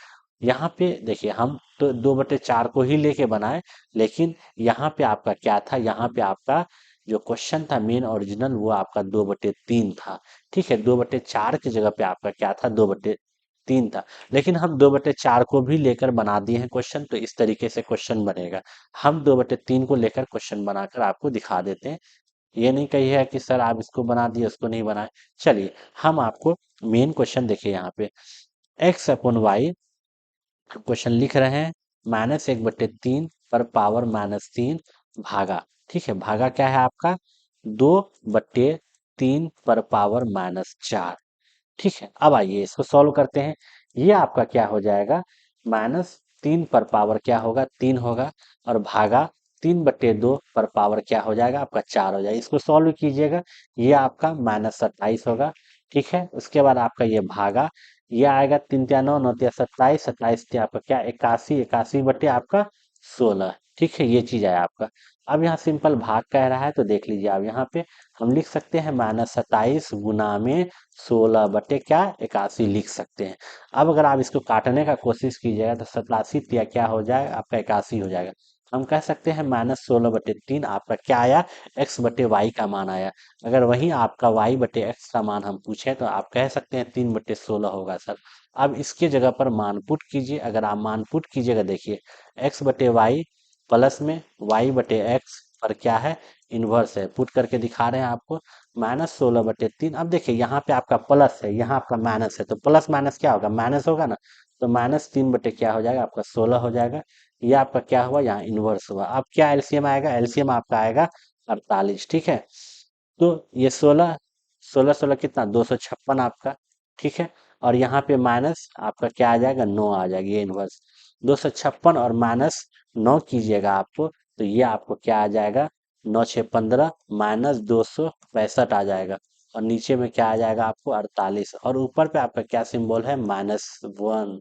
यहाँ पे देखिए हम तो 2/4 को ही लेके बनाए, लेकिन यहाँ पे आपका क्या था, यहाँ पे आपका जो क्वेश्चन था मेन ओरिजिनल, वो आपका 2/3 था। ठीक है, 2/4 की जगह पे आपका क्या था, 2/3 था। लेकिन हम 2/4 को भी लेकर बना दिए हैं क्वेश्चन, तो इस तरीके से क्वेश्चन बनेगा। हम 2/3 को लेकर क्वेश्चन बनाकर आपको दिखा देते हैं। ये नहीं कही है कि सर आप इसको बना दिए उसको नहीं बनाए। चलिए हम आपको मेन क्वेश्चन देखिए, यहाँ पे x/y क्वेश्चन लिख रहे हैं, -1/3 पर पावर -3 भागा। ठीक है, भागा क्या है आपका, 2/3 पर पावर -4। ठीक है, अब आइए इसको सॉल्व करते हैं। ये आपका क्या हो जाएगा, -3 पर पावर क्या होगा, 3 होगा, और भागा 3/2 पर पावर क्या हो जाएगा, आपका 4 हो जाएगा। इसको सॉल्व कीजिएगा, ये आपका -27 होगा। ठीक है, उसके बाद आपका ये भागा, ये आएगा 3 तिया 9, 9 तिया 27, 27 तिया आपका क्या 81, 81 बटे आपका 16। ठीक है, ये चीज है आपका। अब यहाँ सिंपल भाग कह रहा है, तो देख लीजिए आप यहाँ पे हम लिख सकते हैं -27 गुना में 16 बटे क्या 81 लिख सकते हैं। अब अगर आप इसको काटने का कोशिश कीजिएगा तो 87 तिया क्या हो जाएगा, आपका 81 हो जाएगा। हम कह सकते हैं -16/3 आपका क्या आया, x बटे वाई का मान आया। अगर वही आपका y बटे एक्स का मान हम पूछे तो आप कह सकते हैं 3/16 होगा सर। अब इसके जगह पर मान पुट कीजिए, अगर आप मान पुट कीजिएगा, देखिए x बटे वाई प्लस में y बटे एक्स पर क्या है, इन्वर्स है, पुट करके दिखा रहे हैं आपको। -16/3। अब देखिए यहाँ पे आपका प्लस है, यहाँ आपका माइनस है, तो प्लस माइनस क्या होगा, माइनस होगा ना। तो -3 बटे क्या हो जाएगा, आपका 16 हो जाएगा। ये आपका क्या हुआ, यहाँ इन्वर्स हुआ। अब क्या एलसीएम आएगा, एलसीएम आपका आएगा 48। ठीक है, तो ये 16 16 16 कितना, 256 आपका। ठीक है, और यहाँ पे माइनस आपका क्या आ जाएगा, 9 आ जाएगा, ये इन्वर्स। 256 और -9 कीजिएगा आपको, तो ये आपको क्या आ जाएगा, 9 6 15 -265 आ जाएगा। और नीचे में क्या आ जाएगा आपको, 48, और ऊपर पे आपका क्या सिंबल है, -1।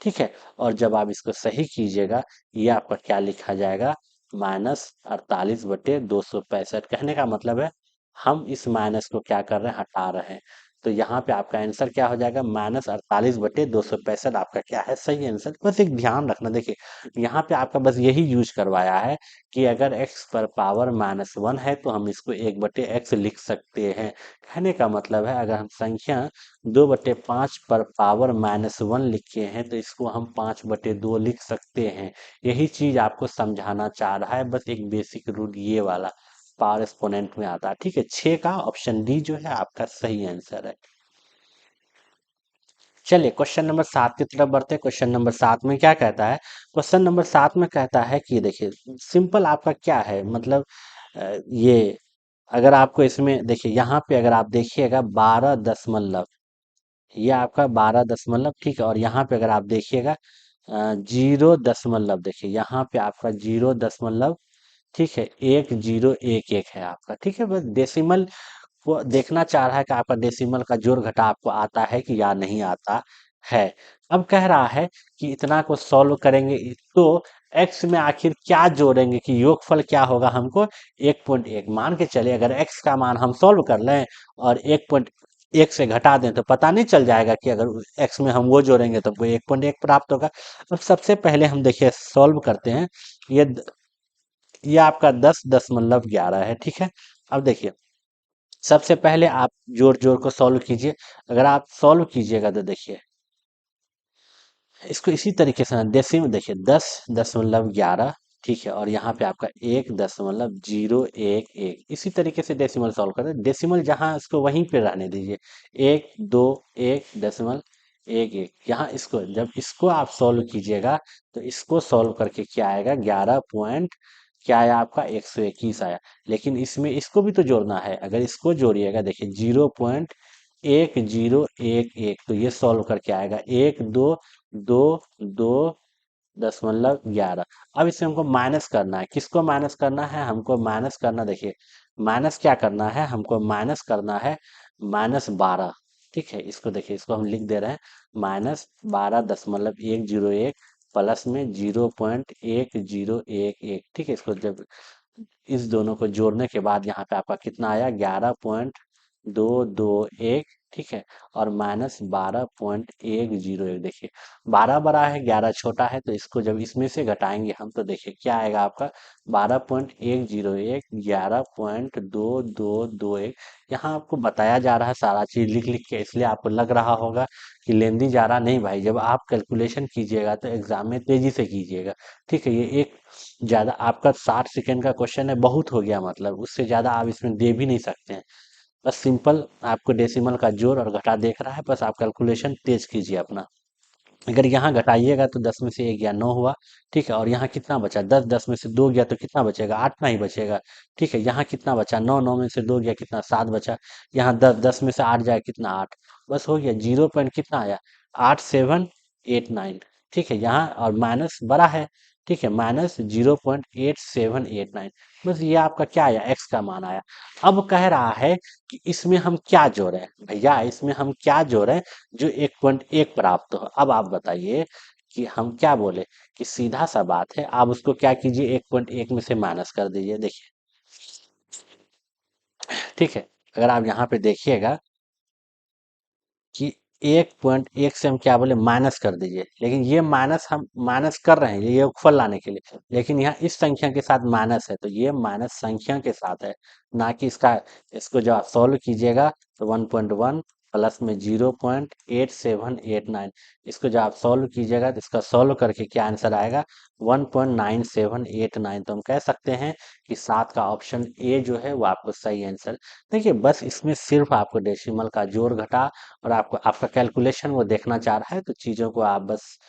ठीक है, और जब आप इसको सही कीजिएगा, ये आपका क्या लिखा जाएगा, -48/265। कहने का मतलब है हम इस माइनस को क्या कर रहे हैं, हटा रहे हैं। तो यहाँ पे आपका आंसर क्या हो जाएगा, -48/265 आपका क्या है, सही आंसर। बस एक ध्यान रखना, देखिए यहाँ पे आपका बस यही यूज करवाया है कि अगर x पर पावर -1 है तो हम इसको 1/x लिख सकते हैं। कहने का मतलब है अगर हम संख्या 2/5 पर पावर -1 लिखे हैं तो इसको हम 5/2 लिख सकते हैं। यही चीज आपको समझाना चाह रहा है, बस एक बेसिक रूल ये वाला पावर एक्सपोनेंट में आता है। ठीक है, 6 का ऑप्शन डी जो है आपका सही आंसर है। चलिए क्वेश्चन नंबर 7 की तरफ बढ़ते हैं। क्वेश्चन नंबर 7 में क्या कहता है, क्वेश्चन नंबर 7 में कहता है कि देखिए सिंपल आपका क्या है, मतलब ये अगर आपको इसमें देखिए यहाँ पे अगर आप देखिएगा 12 दशमलव, ये आपका 12 दशमलव, ठीक है। और यहाँ पे अगर आप देखिएगा 0 दशमलव, देखिए यहाँ पे आपका 0 दशमलव, ठीक है, 1011 है आपका, ठीक है। बस डेसिमल वो देखना चाह रहा है कि आपका डेसिमल का जोड़ घटा आपको आता है कि या नहीं आता है। अब कह रहा है कि इतना को सॉल्व करेंगे तो x में आखिर क्या जोड़ेंगे कि योगफल क्या होगा हमको 1.1 मान के चले। अगर x का मान हम सॉल्व कर लें और 1.1 से घटा दें तो पता नहीं चल जाएगा कि अगर x में हम वो जोड़ेंगे तो हमको 1.1 प्राप्त होगा। अब सबसे पहले हम देखिए सॉल्व करते हैं। ये ये आपका 10 दशमलव 11 है, ठीक है। अब देखिए सबसे पहले आप जोड़ जोड़ को सॉल्व कीजिए। अगर आप सॉल्व कीजिएगा तो देखिए इसको इसी तरीके से डेसिमल देखिए 10 दशमलव 11, ठीक है। और यहाँ पे आपका 1 दशमलव 011, इसी तरीके से डेसिमल सॉल्व करें। डेसिमल जहाँ इसको वहीं पे रहने दीजिए, 1 2 1 दशमलव 1 1, यहाँ इसको जब इसको आप सॉल्व कीजिएगा तो इसको सॉल्व करके क्या आएगा 11 पॉइंट क्या आया आपका 121 आया। लेकिन इसमें इसको भी तो जोड़ना है। अगर इसको जोड़िएगा देखिए 0.1011, तो ये सॉल्व करके आएगा 1 2 2 2 दशमलव 11। अब इसे हमको माइनस करना है। किसको माइनस करना है? हमको माइनस करना, देखिए माइनस क्या करना है, हमको माइनस करना है -12, ठीक है। इसको देखिए इसको हम लिख दे रहे हैं -12 दशमलव 101 प्लस में 0.1011, ठीक है। इसको जब इस दोनों को जोड़ने के बाद यहाँ पे आपका कितना आया 11.221, ठीक है। और -12.101, देखिए 12 बड़ा है 11 छोटा है, तो इसको जब इसमें से घटाएंगे हम तो देखिए क्या आएगा आपका 12.101, 11.2221। यहाँ आपको बताया जा रहा है सारा चीज लिख लिख के, इसलिए आपको लग रहा होगा कि लेंदी जा रहा। नहीं भाई, जब आप कैलकुलेशन कीजिएगा तो एग्जाम में तेजी से कीजिएगा, ठीक है। ये एक ज्यादा आपका 60 सेकेंड का क्वेश्चन है, बहुत हो गया, मतलब उससे ज्यादा आप इसमें दे भी नहीं सकते हैं। बस सिंपल आपको डेसिमल का जोड़ और घटा देख रहा है, बस आप कैलकुलेशन तेज कीजिए अपना। अगर यहाँ घटाइएगा तो 10 में से 1 गया 9 हुआ, ठीक है। और यहाँ कितना बचा 10, 10 में से 2 गया तो कितना बचेगा 8 ना ही बचेगा, ठीक है। यहाँ कितना बचा 9, 9 में से 2 गया कितना 7 बचा। यहाँ 10, 10 में से 8 जाए कितना 8, बस हो गया। 0 पॉइंट कितना आया 8789, ठीक है। यहाँ और माइनस बड़ा है, ठीक है, -0.8789। बस ये आपका क्या आया एक्स का मान आया। अब कह रहा है कि इसमें हम क्या जोड़ें भैया, इसमें हम क्या जोड़ें जो 1.1 प्राप्त हो। अब आप बताइए कि हम क्या बोले कि सीधा सा बात है, आप उसको क्या कीजिए 1.1 में से माइनस कर दीजिए, देखिए, ठीक है। अगर आप यहाँ पे देखिएगा कि 1.1 से हम क्या बोले माइनस कर दीजिए, लेकिन ये माइनस हम माइनस कर रहे हैं ये योगफल लाने के लिए, लेकिन यहाँ इस संख्या के साथ माइनस है तो ये माइनस संख्या के साथ है, ना कि इसका। इसको जब आप सॉल्व कीजिएगा तो 1.1 प्लस में 0.8789, इसको जब आप सॉल्व कीजिएगा तो इसका सॉल्व करके क्या आंसर आएगा 1.9789। तो हम कह सकते हैं कि 7 का ऑप्शन ए जो है वो आपको सही आंसर। देखिए बस इसमें सिर्फ आपको डेसिमल का जोड़ घटा और आपको आपका कैलकुलेशन वो देखना चाह रहा है, तो चीज़ों को आप बस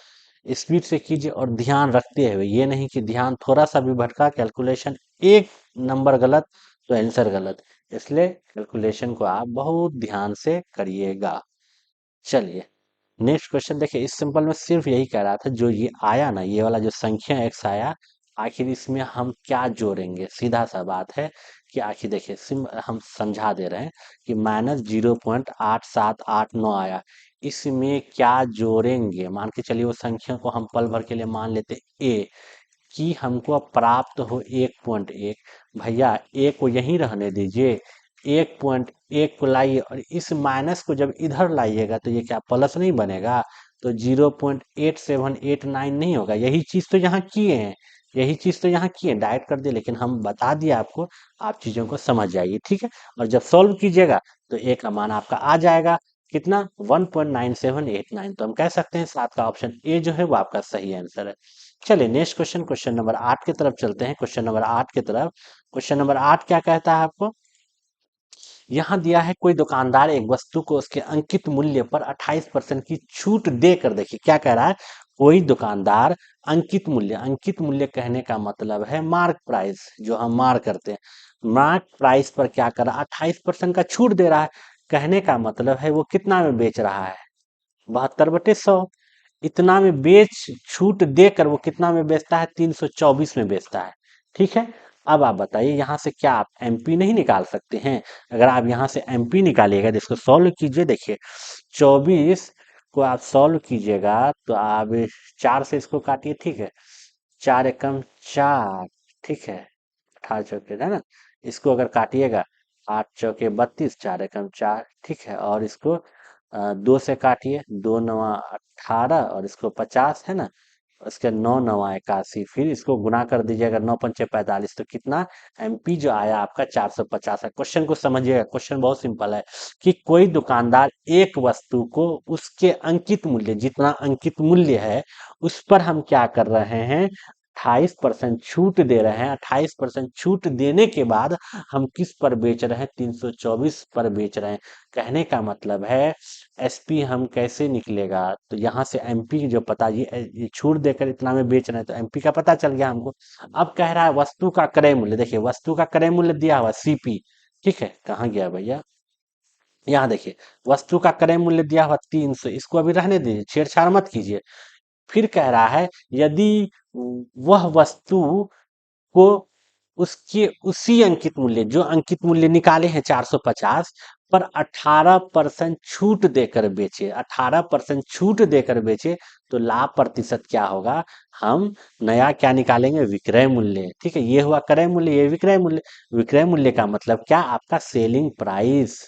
स्पीड से कीजिए और ध्यान रखते हुए, ये नहीं कि ध्यान थोड़ा सा भी भटका कैलकुलेशन एक नंबर गलत तो आंसर गलत। इसलिए कैलकुलेशन को आप बहुत ध्यान से करिएगा। चलिए नेक्स्ट क्वेश्चन देखिए। इस सिंपल में सिर्फ यही कह रहा था, जो ये आया ना ये वाला जो संख्या एक्स आया, आखिर इसमें हम क्या जोड़ेंगे। सीधा सा बात है कि आखिर देखिए हम समझा दे रहे हैं कि -0.8789 आया, इसमें क्या जोड़ेंगे। मान के चलिए वो संख्या को हम पल भर के लिए मान लेते ए, कि हमको अब प्राप्त हो 1.1। भैया ए को यहीं रहने दीजिए, 1.1 को लाइए और इस माइनस को जब इधर लाइएगा तो ये क्या प्लस नहीं बनेगा, तो 0.8789 नहीं होगा। यही चीज तो यहाँ किए हैं, यही चीज तो यहाँ किए डायरेक्ट कर दिए, लेकिन हम बता दिए आपको, आप चीजों को समझ जाइए, ठीक है। और जब सॉल्व कीजिएगा तो ए का मान आपका आ जाएगा कितना 1.9789। तो हम कह सकते हैं 7 का ऑप्शन ए जो है वो आपका सही आंसर है। चलिए नेक्स्ट क्वेश्चन, क्वेश्चन नंबर 8 की तरफ चलते हैं। क्वेश्चन नंबर 8 की तरफ, क्वेश्चन नंबर 8 क्या कहता है आपको। यहाँ दिया है कोई दुकानदार एक वस्तु को उसके अंकित मूल्य पर 28% की छूट देकर, देखिए क्या कह रहा है, कोई दुकानदार अंकित मूल्य, अंकित मूल्य कहने का मतलब है मार्क प्राइस, जो हम मार करते हैं, मार्क प्राइस पर क्या कर रहा है, 28% का छूट दे रहा है। कहने का मतलब है वो कितना में बेच रहा है, 72/100। इतना में बेच छूट देकर वो कितना में बेचता है, 324 में बेचता है। ठीक है। अब आप बताइए यहाँ से क्या आप एमपी नहीं निकाल सकते हैं? अगर आप यहाँ से एमपी निकालिएगा तो इसको सॉल्व कीजिए। देखिए 24 को आप सॉल्व कीजिएगा तो आप 4 से इसको काटिए। ठीक है, 4 एकम 4। ठीक है, 18 चौके है ना, इसको अगर काटिएगा 8 चौके 32, 4 एकम 4। ठीक है, और इसको 2 से काटिए, 2 9 18 और इसको 50 है ना, उसके 9 9 81, फिर इसको गुना कर दीजिएगा, 9 पंचे 45, तो कितना एमपी जो आया आपका 450 है। क्वेश्चन को समझिएगा, क्वेश्चन बहुत सिंपल है कि कोई दुकानदार एक वस्तु को उसके अंकित मूल्य, जितना अंकित मूल्य है उस पर हम क्या कर रहे हैं, 28% छूट दे रहे हैं। 28% छूट देने के बाद हम किस पर बेच रहे हैं, 324 पर बेच रहे हैं। कहने का मतलब है एसपी हम कैसे निकलेगा, तो यहाँ से एमपी जो पता, ये छूट देकर इतना में बेच रहे हैं तो एमपी का पता चल गया हमको। अब कह रहा है वस्तु का क्रय मूल्य। देखिए वस्तु का क्रय मूल्य दिया हुआ सीपी। ठीक है, कहाँ गया भैया, यहाँ देखिए वस्तु का क्रय मूल्य दिया हुआ 300, इसको अभी रहने दीजिए, छेड़छाड़ मत कीजिए। फिर कह रहा है यदि वह वस्तु को उसके उसी अंकित मूल्य, जो अंकित मूल्य निकाले हैं 450 पर 18% छूट देकर बेचे, 18% छूट देकर बेचे, तो लाभ प्रतिशत क्या होगा, हम नया क्या निकालेंगे, विक्रय मूल्य। ठीक है, ये हुआ क्रय मूल्य, ये विक्रय मूल्य। विक्रय मूल्य का मतलब क्या, आपका सेलिंग प्राइस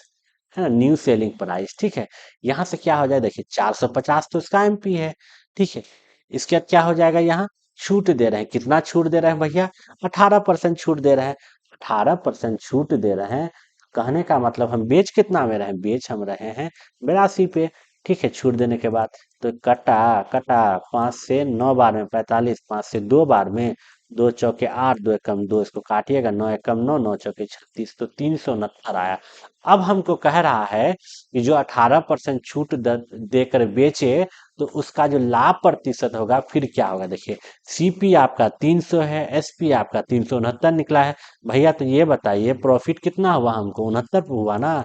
है ना, न्यू सेलिंग प्राइस। ठीक है, यहाँ से क्या हो जाए, देखिए 450 तो इसका एमपी है। ठीक है, इसके बाद क्या हो जाएगा, यहाँ छूट दे रहे हैं, कितना छूट दे रहे हैं भैया, 18% छूट दे रहे हैं। 18% छूट दे रहे हैं, कहने का मतलब हम बेच कितना में रहे हैं, बेच हम रहे हैं 82 पे। ठीक है, छूट देने के बाद तो कटा कटा, 5 से 9 बार में 45, 5 से 2 बार में, 2 चौके 8, 2 एकम 2, इसको काटिएगा, 9 एकम 9, 9 चौके 36, तो 369 आया। अब हमको कह रहा है कि जो 18% छूट देकर बेचे, तो उसका जो लाभ प्रतिशत होगा फिर क्या होगा। देखिए सीपी आपका 300 है, एसपी आपका 369 निकला है। भैया तो ये बताइए प्रॉफिट कितना हुआ, हमको 69 हुआ ना,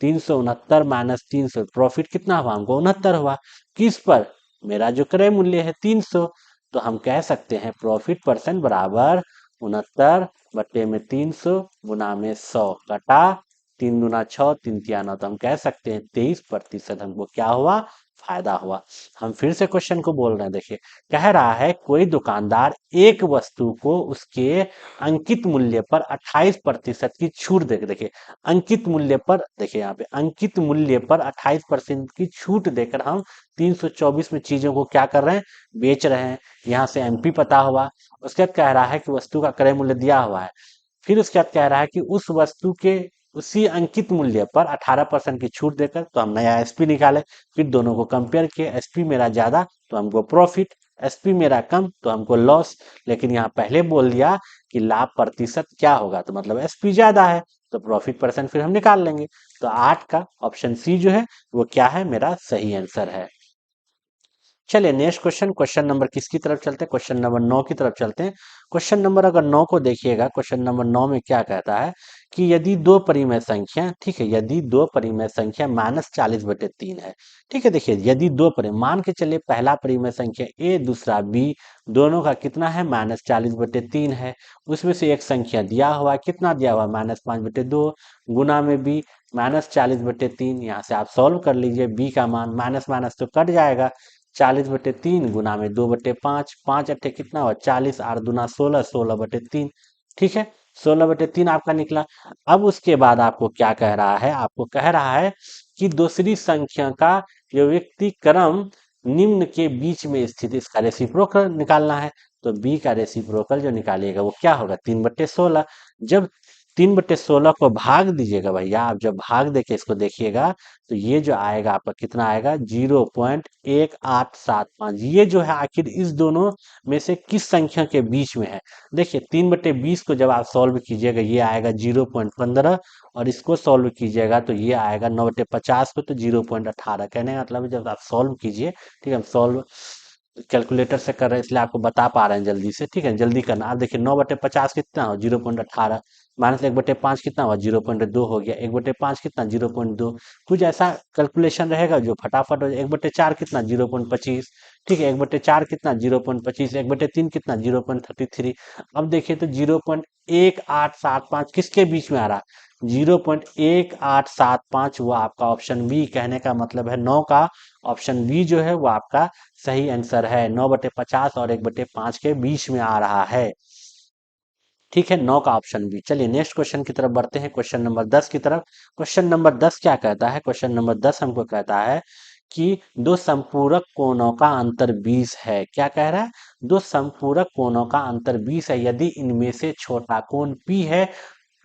369 माइनस 300, प्रॉफिट कितना हुआ हमको, 69 हुआ। किस पर, मेरा जो क्रय मूल्य है 300। तो हम कह सकते हैं प्रॉफिट परसेंट बराबर 69/300 गुना में 100, कटा 3 दूना 6, 3 तिया 9, तो हम कह सकते हैं 23% हमको क्या हुआ, फायदा हुआ। हम फिर से क्वेश्चन को बोल रहे हैं, देखिए कह रहा है कोई दुकानदार एक वस्तु को उसके अंकित मूल्य पर 28% की छूट दे, देखिए अंकित मूल्य पर, देखिए यहाँ पे अंकित मूल्य पर 28% की छूट देकर हम 324 में चीजों को क्या कर रहे हैं, बेच रहे हैं। यहाँ से एमपी पता हुआ। उसके बाद कह रहा है कि वस्तु का क्रय मूल्य दिया हुआ है। फिर उसके बाद कह रहा है कि उस वस्तु के उसी अंकित मूल्य पर 18% की छूट देकर, तो हम नया एसपी निकाले। फिर दोनों को कंपेयर किए, एसपी मेरा ज्यादा तो हमको प्रॉफिट, एसपी मेरा कम तो हमको लॉस। लेकिन यहाँ पहले बोल दिया कि लाभ प्रतिशत क्या होगा, तो मतलब एसपी ज्यादा है तो प्रॉफिट परसेंट फिर हम निकाल लेंगे। तो 8 का ऑप्शन सी जो है वो क्या है, मेरा सही आंसर है। चलिए नेक्स्ट क्वेश्चन, क्वेश्चन नंबर किसकी तरफ चलते हैं, क्वेश्चन नंबर 9 की तरफ चलते हैं। क्वेश्चन नंबर अगर 9 को देखिएगा, क्वेश्चन नंबर 9 में क्या कहता है कि यदि दो परिमेय संख्या, ठीक है, यदि दो परिमेय संख्या -40/3 है। ठीक है, देखिए यदि दो परिमेय, मान के चलिए पहला परिमेय संख्या ए दूसरा बी, दोनों का कितना है, -40/3 है। उसमें से एक संख्या दिया हुआ, कितना दिया हुआ, -5/2, गुना में बी -40/3। यहाँ से आप सॉल्व कर लीजिए, बी का मान माइनस माइनस तो कट जाएगा, 40/3 गुना में 2/5, 5 अट्ठे कितना हुआ 40, 8 दूना 16, 16/3। ठीक है, 16/3 आपका निकला। अब उसके बाद आपको क्या कह रहा है, आपको कह रहा है कि दूसरी संख्या का जो व्यक्ति क्रम निम्न के बीच में स्थित, इसका रेसिप्रोकल निकालना है। तो बी का रेसिप्रोकल जो निकालिएगा वो क्या होगा, 3/16। जब 3/16 को भाग दीजिएगा भैया, आप जब भाग देके इसको देखिएगा तो ये जो आएगा आपका कितना आएगा, 0.1875। ये जो है आखिर इस दोनों में से किस संख्या के बीच में है। देखिए 3/20 को जब आप सॉल्व कीजिएगा ये आएगा 0.15, और इसको सॉल्व कीजिएगा तो ये आएगा 9/50 को तो 0.18। कहने का मतलब है जब आप सॉल्व कीजिए, ठीक है, हम सॉल्व कैलकुलेटर से कर रहे हैं इसलिए आपको बता पा रहे हैं जल्दी से। ठीक है, जल्दी करना। आप देखिए 9/50 कितना हो, 0.18। -1/5 कितना हुआ, 0.2 हो गया। 1/5 कितना, 0.2। कुछ ऐसा कैलकुलेशन रहेगा जो फटाफट हो जाए। 1/4 कितना, 0.25। ठीक है, 1/4 कितना, 0.25। 1/3 कितना, 0.33। अब देखिए तो 0.1875 किसके बीच में आ रहा है, 0.1875, वो आपका ऑप्शन बी, कहने का मतलब है 9 का ऑप्शन बी जो है वो आपका सही आंसर है। 9/50 और 1/5 के बीच में आ रहा है। ठीक है, 9 का ऑप्शन बी। चलिए नेक्स्ट क्वेश्चन की तरफ बढ़ते हैं, क्वेश्चन नंबर 10 की तरफ। क्वेश्चन नंबर 10 क्या कहता है, क्वेश्चन नंबर 10 हमको कहता है कि दो समपूरक कोणों का अंतर 20 है। क्या कह रहा है, दो समपूरक कोणों का अंतर 20 है, यदि इनमें से छोटा कोण P है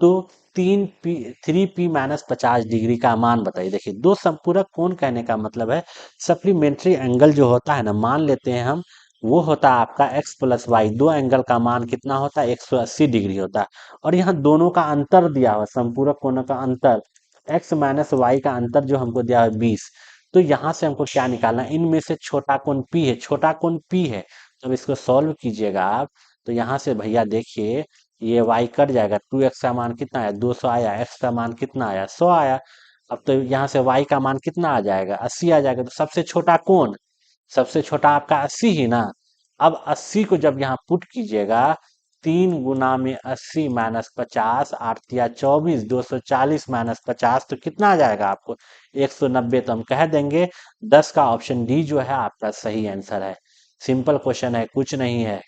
तो 3P-50 का मान बताइए। देखिए दो संपूरक कोण कहने का मतलब है सप्लीमेंट्री एंगल जो होता है ना, मान लेते हैं हम, वो होता है आपका x+y। दो एंगल का मान कितना होता है, 180 डिग्री होता है। और यहाँ दोनों का अंतर दिया हुआ, संपूरक कोणों का अंतर, x - y का अंतर जो हमको दिया है 20। तो यहाँ से हमको क्या निकालना है, इनमें से छोटा कोण P है, छोटा कोण P है। तो अब इसको सॉल्व कीजिएगा आप, तो यहाँ से भैया देखिए ये y कट जाएगा, 2x का मान कितना आया, 200 आया, x का मान कितना आया, 100 आया। अब तो यहाँ से y का मान कितना आ जाएगा, 80 आ जाएगा। तो सबसे छोटा कौन, सबसे छोटा आपका 80 ही ना। अब 80 को जब यहाँ पुट कीजिएगा, 3 × 80 - 50, 8 × 24, 240 - 50, तो कितना आ जाएगा आपको, 190। तो हम कह देंगे 10 का ऑप्शन डी जो है आपका सही आंसर है। सिंपल क्वेश्चन है, कुछ नहीं है।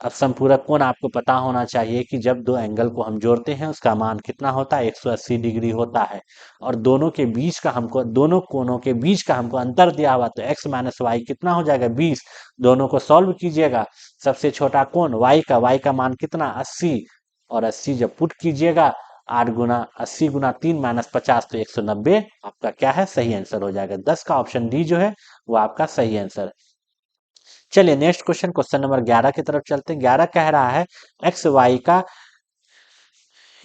अब संपूरक कोण आपको पता होना चाहिए कि जब दो एंगल को हम जोड़ते हैं उसका मान कितना होता है, 180 डिग्री होता है। और दोनों के बीच का हमको, दोनों कोणों के बीच का हमको अंतर दिया हुआ, तो x - y कितना हो जाएगा, 20। दोनों को सॉल्व कीजिएगा, सबसे छोटा कोण y का मान कितना, 80। और 80 जब पुट कीजिएगा, 8 × 80 × 3 - 50, तो 190 आपका क्या है, सही आंसर हो जाएगा। 10 का ऑप्शन डी जो है वो आपका सही आंसर है। चलिए नेक्स्ट क्वेश्चन, क्वेश्चन नंबर 11 की तरफ चलते हैं। 11 कह रहा है एक्स वाई का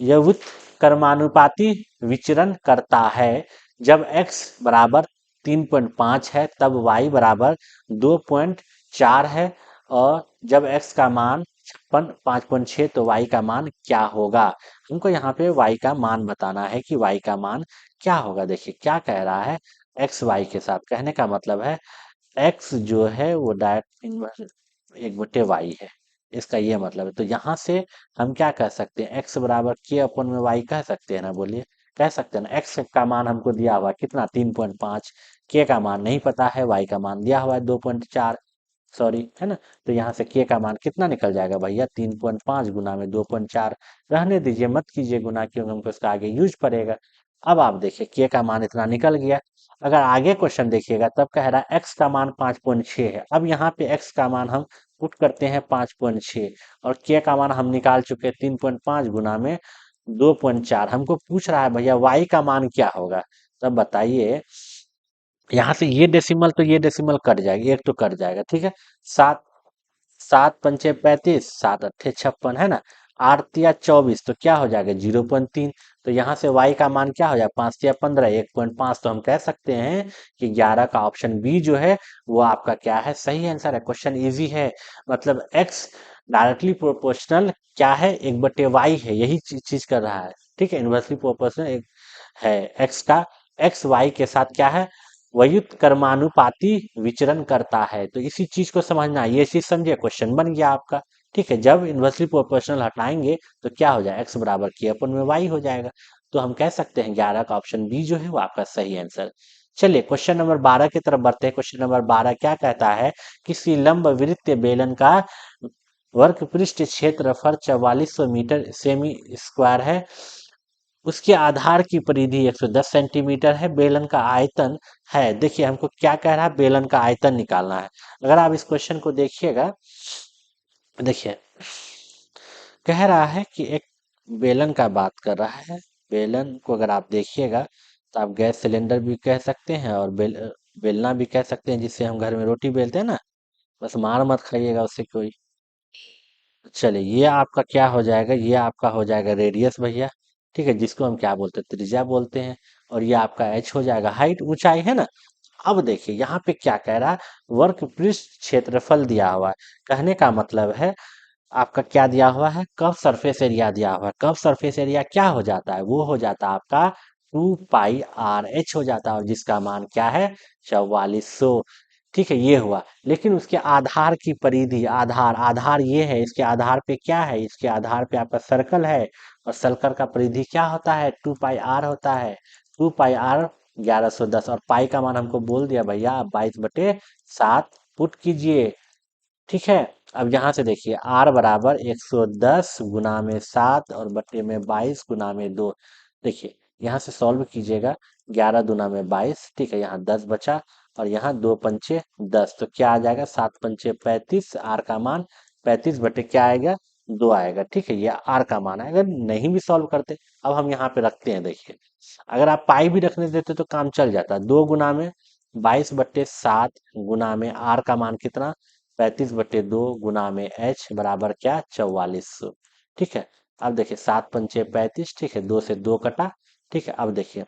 व्युत्क्रमानुपाती विचरण करता है। जब x बराबर 3.5 है तब y बराबर 2.4 है, और जब x का मान 5.6 तो y का मान क्या होगा। हमको यहाँ पे y का मान बताना है कि y का मान क्या होगा। देखिए क्या कह रहा है, एक्स वाई के साथ, कहने का मतलब है एक्स जो है वो डायरेक्ट इनवर्स 1/y है, इसका ये मतलब है। तो यहाँ से हम क्या कह सकते हैं, एक्स बराबर k/y कह सकते हैं ना, बोलिए, कह सकते हैं ना। एक्स का मान हमको दिया हुआ है कितना, 3.5। के का मान नहीं पता है, वाई का मान दिया हुआ है 2.4, सॉरी, है ना। तो यहाँ से के का मान कितना निकल जाएगा भैया, 3.5 गुना में 2.4। रहने दीजिए, मत कीजिए गुना, क्योंकि हमको इसका आगे यूज पड़ेगा। अब आप देखिए के का मान इतना निकल गया। अगर आगे क्वेश्चन देखिएगा तब कह रहा है एक्स का मान 5.6 है। अब यहाँ पे एक्स का मान हम पुट करते हैं 5.6, और के का मान हम निकाल चुके हैं 3.5 गुना में 2.4। हमको पूछ रहा है भैया वाई का मान क्या होगा। तब बताइए, यहाँ से ये डेसिमल तो ये डेसिमल कट जाएगी, एक तो कट जाएगा, ठीक है। सात, 7×5 = 35, 7×8 = 56, है ना। 8×3 = 24, तो क्या हो जाएगा, 0.3। तो यहाँ से y का मान क्या हो जाएगा, 5×3 = 15, 1.5। तो हम कह सकते हैं कि 11 का ऑप्शन बी जो है वो आपका क्या है, सही आंसर है। क्वेश्चन इजी है, मतलब x डायरेक्टली प्रोपोर्शनल क्या है, 1/y है, यही चीज कर रहा है। ठीक है, इन्वर्सली प्रोपोर्शनल है x का, x y के साथ क्या है, व्युत्क्रमानुपाती विचरण करता है। तो इसी चीज को समझना है, ये चीज समझिए, क्वेश्चन बन गया आपका। ठीक है, जब इन्वर्सली प्रोपोर्शनल हटाएंगे तो क्या हो जाएगा, x बराबर k/y हो जाएगा। तो हम कह सकते हैं 11 का ऑप्शन बी जो है वो आपका सही आंसर। चलिए क्वेश्चन नंबर 12 की तरफ बढ़ते हैं। क्वेश्चन नंबर 12 क्या कहता है, किसी लंब वृत्तीय बेलन का वर्ग पृष्ठ क्षेत्रफल 4400 मीटर सेमी स्क्वायर है। उसके आधार की परिधि 110 सेंटीमीटर है। बेलन का आयतन है, देखिए हमको क्या कह रहा है, बेलन का आयतन निकालना है। अगर आप इस क्वेश्चन को देखिएगा, देखिए कह रहा है कि एक बेलन का बात कर रहा है। बेलन को अगर आप देखिएगा तो आप गैस सिलेंडर भी कह सकते हैं, और बेलना भी कह सकते हैं, जिससे हम घर में रोटी बेलते हैं ना। बस मार मत खाइएगा उससे कोई। चलिए ये आपका क्या हो जाएगा, ये आपका हो जाएगा रेडियस भैया। ठीक है, जिसको हम क्या बोलते हैं, त्रिज्या बोलते हैं। और ये आपका एच हो जाएगा हाइट, ऊंचाई, है ना। अब देखिए यहाँ पे क्या कह रहा है, वर्ग पृष्ठ क्षेत्रफल दिया हुआ है। कहने का मतलब है आपका क्या दिया हुआ है, कर्व सरफेस एरिया दिया हुआ है। कर्व सरफेस एरिया क्या हो जाता है, वो हो जाता है आपका 2 पाई RH हो जाता है, और जिसका मान क्या है, 4400। ठीक है, ये हुआ। लेकिन उसके आधार की परिधि, आधार आधार ये है, इसके आधार पे क्या है, इसके आधार पे आपका सर्कल है, और सर्कल का परिधि क्या होता है, 2 पाई R होता है। 2 पाई R 1110, और पाई का मान हमको बोल दिया भैया, 22/7 पुट कीजिए। ठीक है, अब यहाँ से देखिए R बराबर 110 गुना में 7 और बट्टे में 22 गुना में 2। देखिए यहाँ से सॉल्व कीजिएगा, 11 दूना में 22, ठीक है, यहाँ 10 बचा, और यहाँ 2 पंचे 10, तो क्या आ जाएगा, 7 पंचे 35, R का मान 35 बटे क्या आएगा, 2 आएगा। ठीक है, ये R का मान है। अगर नहीं भी सॉल्व करते, अब हम यहाँ पे रखते हैं, देखिए अगर आप पाई भी रखने देते तो काम चल जाता। 2 गुना में 22/7 गुना में R का मान कितना, 35/2 गुना में H बराबर क्या, 4400। ठीक है, अब देखिए 7 पंचे 35, ठीक है, 2 से 2 कटा। ठीक है, अब देखिए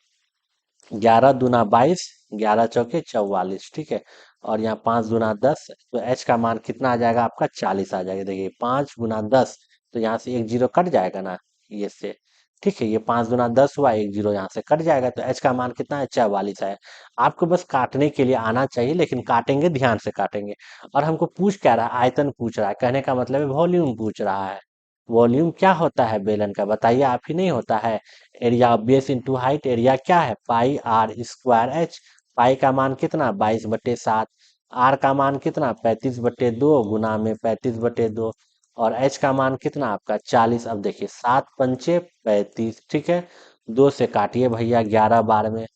11 दूना 22, 11 चौके 44, ठीक है, और यहाँ 5 दूना 10, तो H का मान कितना आ जाएगा आपका, 40 आ जाएगा। देखिए 5 गुना 10, तो यहाँ से एक जीरो कट जाएगा ना, ये से। ठीक है, ये 5 दूना 10 हुआ, एक जीरो यहाँ से कट जाएगा, तो H का मान कितना है, 44 है। आपको बस काटने के लिए आना चाहिए, लेकिन काटेंगे ध्यान से काटेंगे। और हमको पूछ क्या रहा है, आयतन पूछ रहा है, कहने का मतलब है वॉल्यूम पूछ रहा है। वॉल्यूम क्या होता है बेलन का, बताइए, आप ही नहीं होता है। Area of base into height, area क्या है, पाई R²H। पाई का मान कितना, 22/7। R का मान कितना, 35/2 गुना में 35/2, और H का मान कितना आपका, 40। अब देखिए 7 पंचे 35, ठीक है, 2 से काटिए भैया, 11 बार में,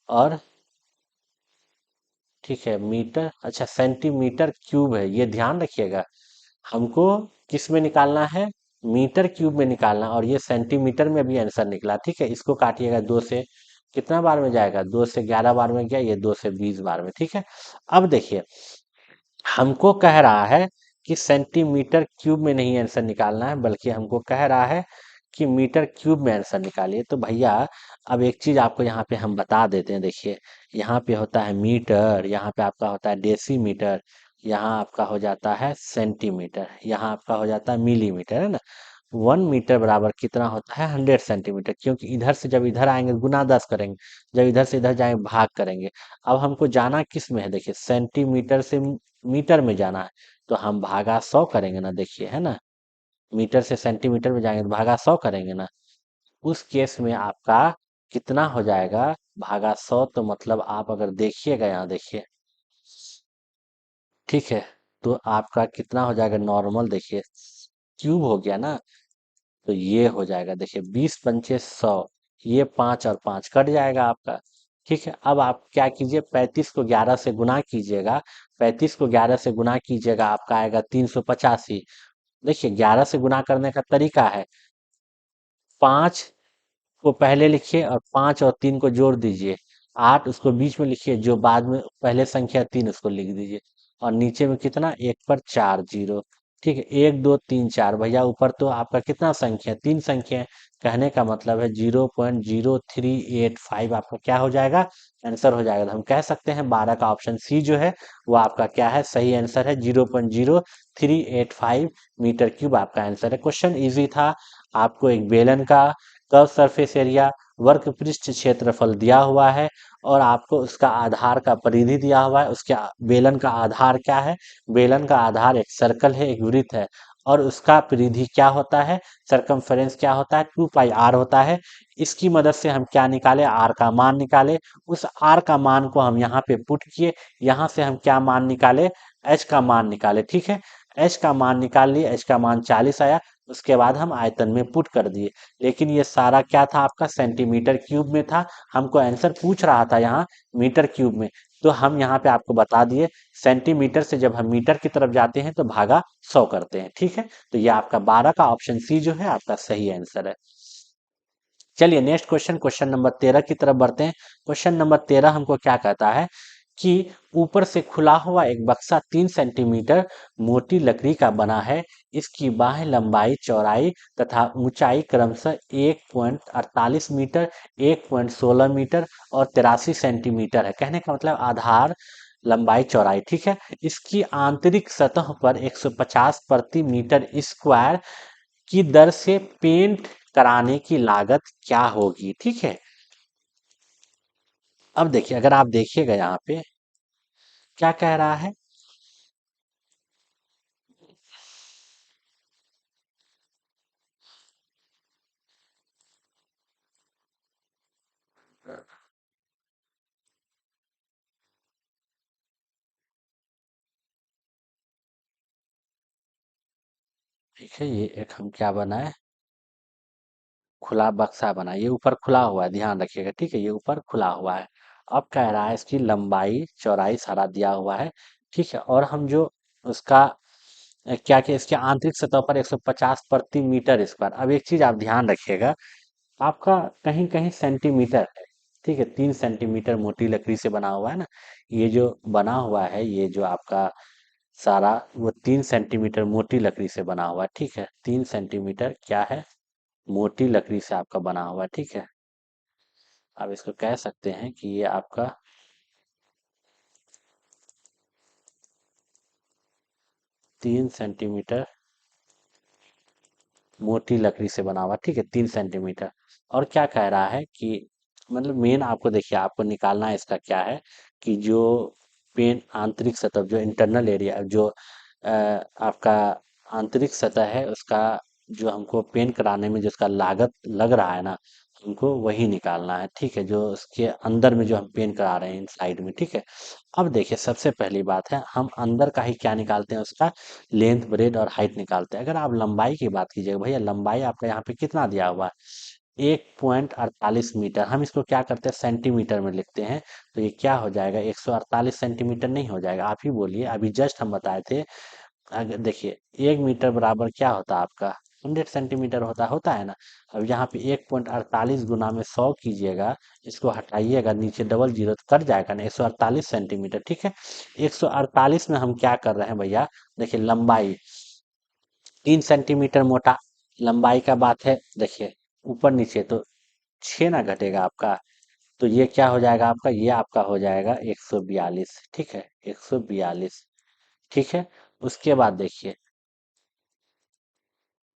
और ठीक है मीटर, अच्छा सेंटीमीटर क्यूब है, ये ध्यान रखिएगा। हमको किस में निकालना है, मीटर क्यूब में निकालना, और ये सेंटीमीटर में भी आंसर निकला। ठीक है, इसको काटिएगा, 2 से कितना बार में जाएगा, 2 से 11 बार में गया, ये 2 से 20 बार में। ठीक है, अब देखिए हमको कह रहा है कि सेंटीमीटर क्यूब में नहीं आंसर निकालना है, बल्कि हमको कह रहा है कि मीटर क्यूब में आंसर निकालिए। तो भैया अब एक चीज आपको यहाँ पे हम बता देते हैं, देखिए यहाँ पे होता है मीटर, यहाँ पे आपका होता है डेसीमीटर, यहाँ आपका हो जाता है सेंटीमीटर, यहाँ आपका हो जाता है मिलीमीटर, है ना। 1 मीटर बराबर कितना होता है, 100 सेंटीमीटर, क्योंकि इधर से जब इधर आएंगे गुना 10 करेंगे, जब इधर से इधर जाएंगे भाग करेंगे। अब हमको जाना किस में है, देखिए सेंटीमीटर से मीटर में जाना है, तो हम भागा 100 करेंगे ना, देखिए है ना, मीटर से सेंटीमीटर में जाएंगे तो भागा 100 करेंगे ना। उस केस में आपका कितना हो जाएगा, भागा 100, तो मतलब आप अगर देखिएगा, यहाँ देखिए, ठीक है, तो आपका कितना हो जाएगा, नॉर्मल देखिए क्यूब हो गया ना, तो ये हो जाएगा, देखिए 20 पंचे 100, ये 5 और 5 कट जाएगा आपका। ठीक है, अब आप क्या कीजिए, 35 को 11 से गुना कीजिएगा, 35 को 11 से गुना कीजिएगा, आपका आएगा 385। देखिए 11 से गुना करने का तरीका है, 5 को पहले लिखिए और 5 और 3 को जोड़ दीजिए, 8 उसको बीच में लिखिए, जो बाद में पहले संख्या 3 उसको लिख दीजिए, और नीचे में कितना, एक पर 4 जीरो। ठीक है, 1 2 3 4, भैया ऊपर तो आपका कितना संख्या, 3 संख्या है, कहने का मतलब है 0.0385 आपका क्या हो जाएगा, आंसर हो जाएगा। तो हम कह सकते हैं 12 का ऑप्शन सी जो है वो आपका क्या है, सही आंसर है, 0.0385 मीटर क्यूब आपका आंसर है। क्वेश्चन इजी था। आपको एक बेलन का कर्व सरफेस एरिया, वर्ग पृष्ठ क्षेत्रफल दिया हुआ है, और आपको उसका आधार का परिधि दिया हुआ है। उसके बेलन का आधार क्या है, बेलन का आधार एक सर्कल है, एक वृत्त है, और उसका परिधि क्या होता है, सरकमफेरेंस क्या होता है, 2 पाई R होता है। इसकी मदद से हम क्या निकाले, R का मान निकाले। उस R का मान को हम यहाँ पे पुट किए, यहाँ से हम क्या मान निकाले, H का मान निकाले। ठीक है, H का मान निकाल लिए, H का मान 40 आया। उसके बाद हम आयतन में पुट कर दिए, लेकिन ये सारा क्या था आपका, सेंटीमीटर क्यूब में था। हमको आंसर पूछ रहा था यहाँ मीटर क्यूब में, तो हम यहाँ पे आपको बता दिए, सेंटीमीटर से जब हम मीटर की तरफ जाते हैं तो भागा 100 करते हैं। ठीक है, तो ये आपका 12 का ऑप्शन सी जो है आपका सही आंसर है। चलिए नेक्स्ट क्वेश्चन, क्वेश्चन नंबर 13 की तरफ बढ़ते हैं। क्वेश्चन नंबर 13 हमको क्या कहता है कि ऊपर से खुला हुआ एक बक्सा 3 सेंटीमीटर मोटी लकड़ी का बना है। इसकी बाह्य लंबाई, चौड़ाई तथा ऊंचाई क्रमशः 1.48 मीटर, 1.16 मीटर और 83 सेंटीमीटर है। कहने का मतलब आधार लंबाई चौड़ाई, ठीक है। इसकी आंतरिक सतह पर 150 प्रति मीटर स्क्वायर की दर से पेंट कराने की लागत क्या होगी, ठीक है। अब देखिए, अगर आप देखिएगा यहाँ पे क्या कह रहा है। ठीक है, ये एक हम क्या बनाए, खुला बक्सा बना, ये ऊपर खुला हुआ है, ध्यान रखिएगा, ठीक है, ये ऊपर खुला हुआ है। अब कह रहा है इसकी लंबाई चौड़ाई सारा दिया हुआ है, ठीक है। और हम जो उसका क्या कि इसके आंतरिक सतह पर 150 प्रति मीटर स्क्वायर। अब एक चीज आप ध्यान रखिएगा, आपका कहीं कहीं सेंटीमीटर है, ठीक है, 3 सेंटीमीटर मोटी लकड़ी से बना हुआ है ना, ये जो बना हुआ है, ये जो आपका सारा वो 3 सेंटीमीटर मोटी लकड़ी से बना हुआ है, ठीक है, 3 सेंटीमीटर क्या है, मोटी लकड़ी से आपका बना हुआ है, ठीक है। आप इसको कह सकते हैं कि ये आपका 3 सेंटीमीटर मोटी लकड़ी से बना हुआ, ठीक है, 3 सेंटीमीटर। और क्या कह रहा है कि मतलब मेन आपको देखिए, आपको निकालना है इसका क्या है कि जो पेन आंतरिक सतह, जो इंटरनल एरिया, जो आपका आंतरिक सतह है, उसका जो हमको पेंट कराने में जिसका लागत लग रहा है ना, हमको वही निकालना है, ठीक है, जो उसके अंदर में जो हम पेंट करा रहे हैं इन साइड में, ठीक है। अब देखिए, सबसे पहली बात है, हम अंदर का ही क्या निकालते हैं, उसका लेंथ ब्रेड और हाइट निकालते हैं। अगर आप लंबाई की बात कीजिएगा, भैया लंबाई आपका यहाँ पे कितना दिया हुआ है, 1.48 मीटर। हम इसको क्या करते हैं, सेंटीमीटर में लिखते हैं, तो ये क्या हो जाएगा, 148 सेंटीमीटर नहीं हो जाएगा, आप ही बोलिए, अभी जस्ट हम बताए थे। अगर देखिए, 1 मीटर बराबर क्या होता है आपका, 100 सेंटीमीटर होता है ना। अब यहाँ पे 1.48 गुना में 100 कीजिएगा, इसको हटाइएगा, नीचे डबल जीरो तो कट जाएगा ना, 148 सेंटीमीटर, ठीक है। 148 में हम क्या कर रहे हैं भैया, देखिए लंबाई 3 सेंटीमीटर मोटा, लंबाई का बात है, देखिए ऊपर नीचे तो 6 ना घटेगा आपका, तो ये क्या हो जाएगा आपका, ये आपका हो जाएगा 142, ठीक है, 142, ठीक है। उसके बाद देखिए,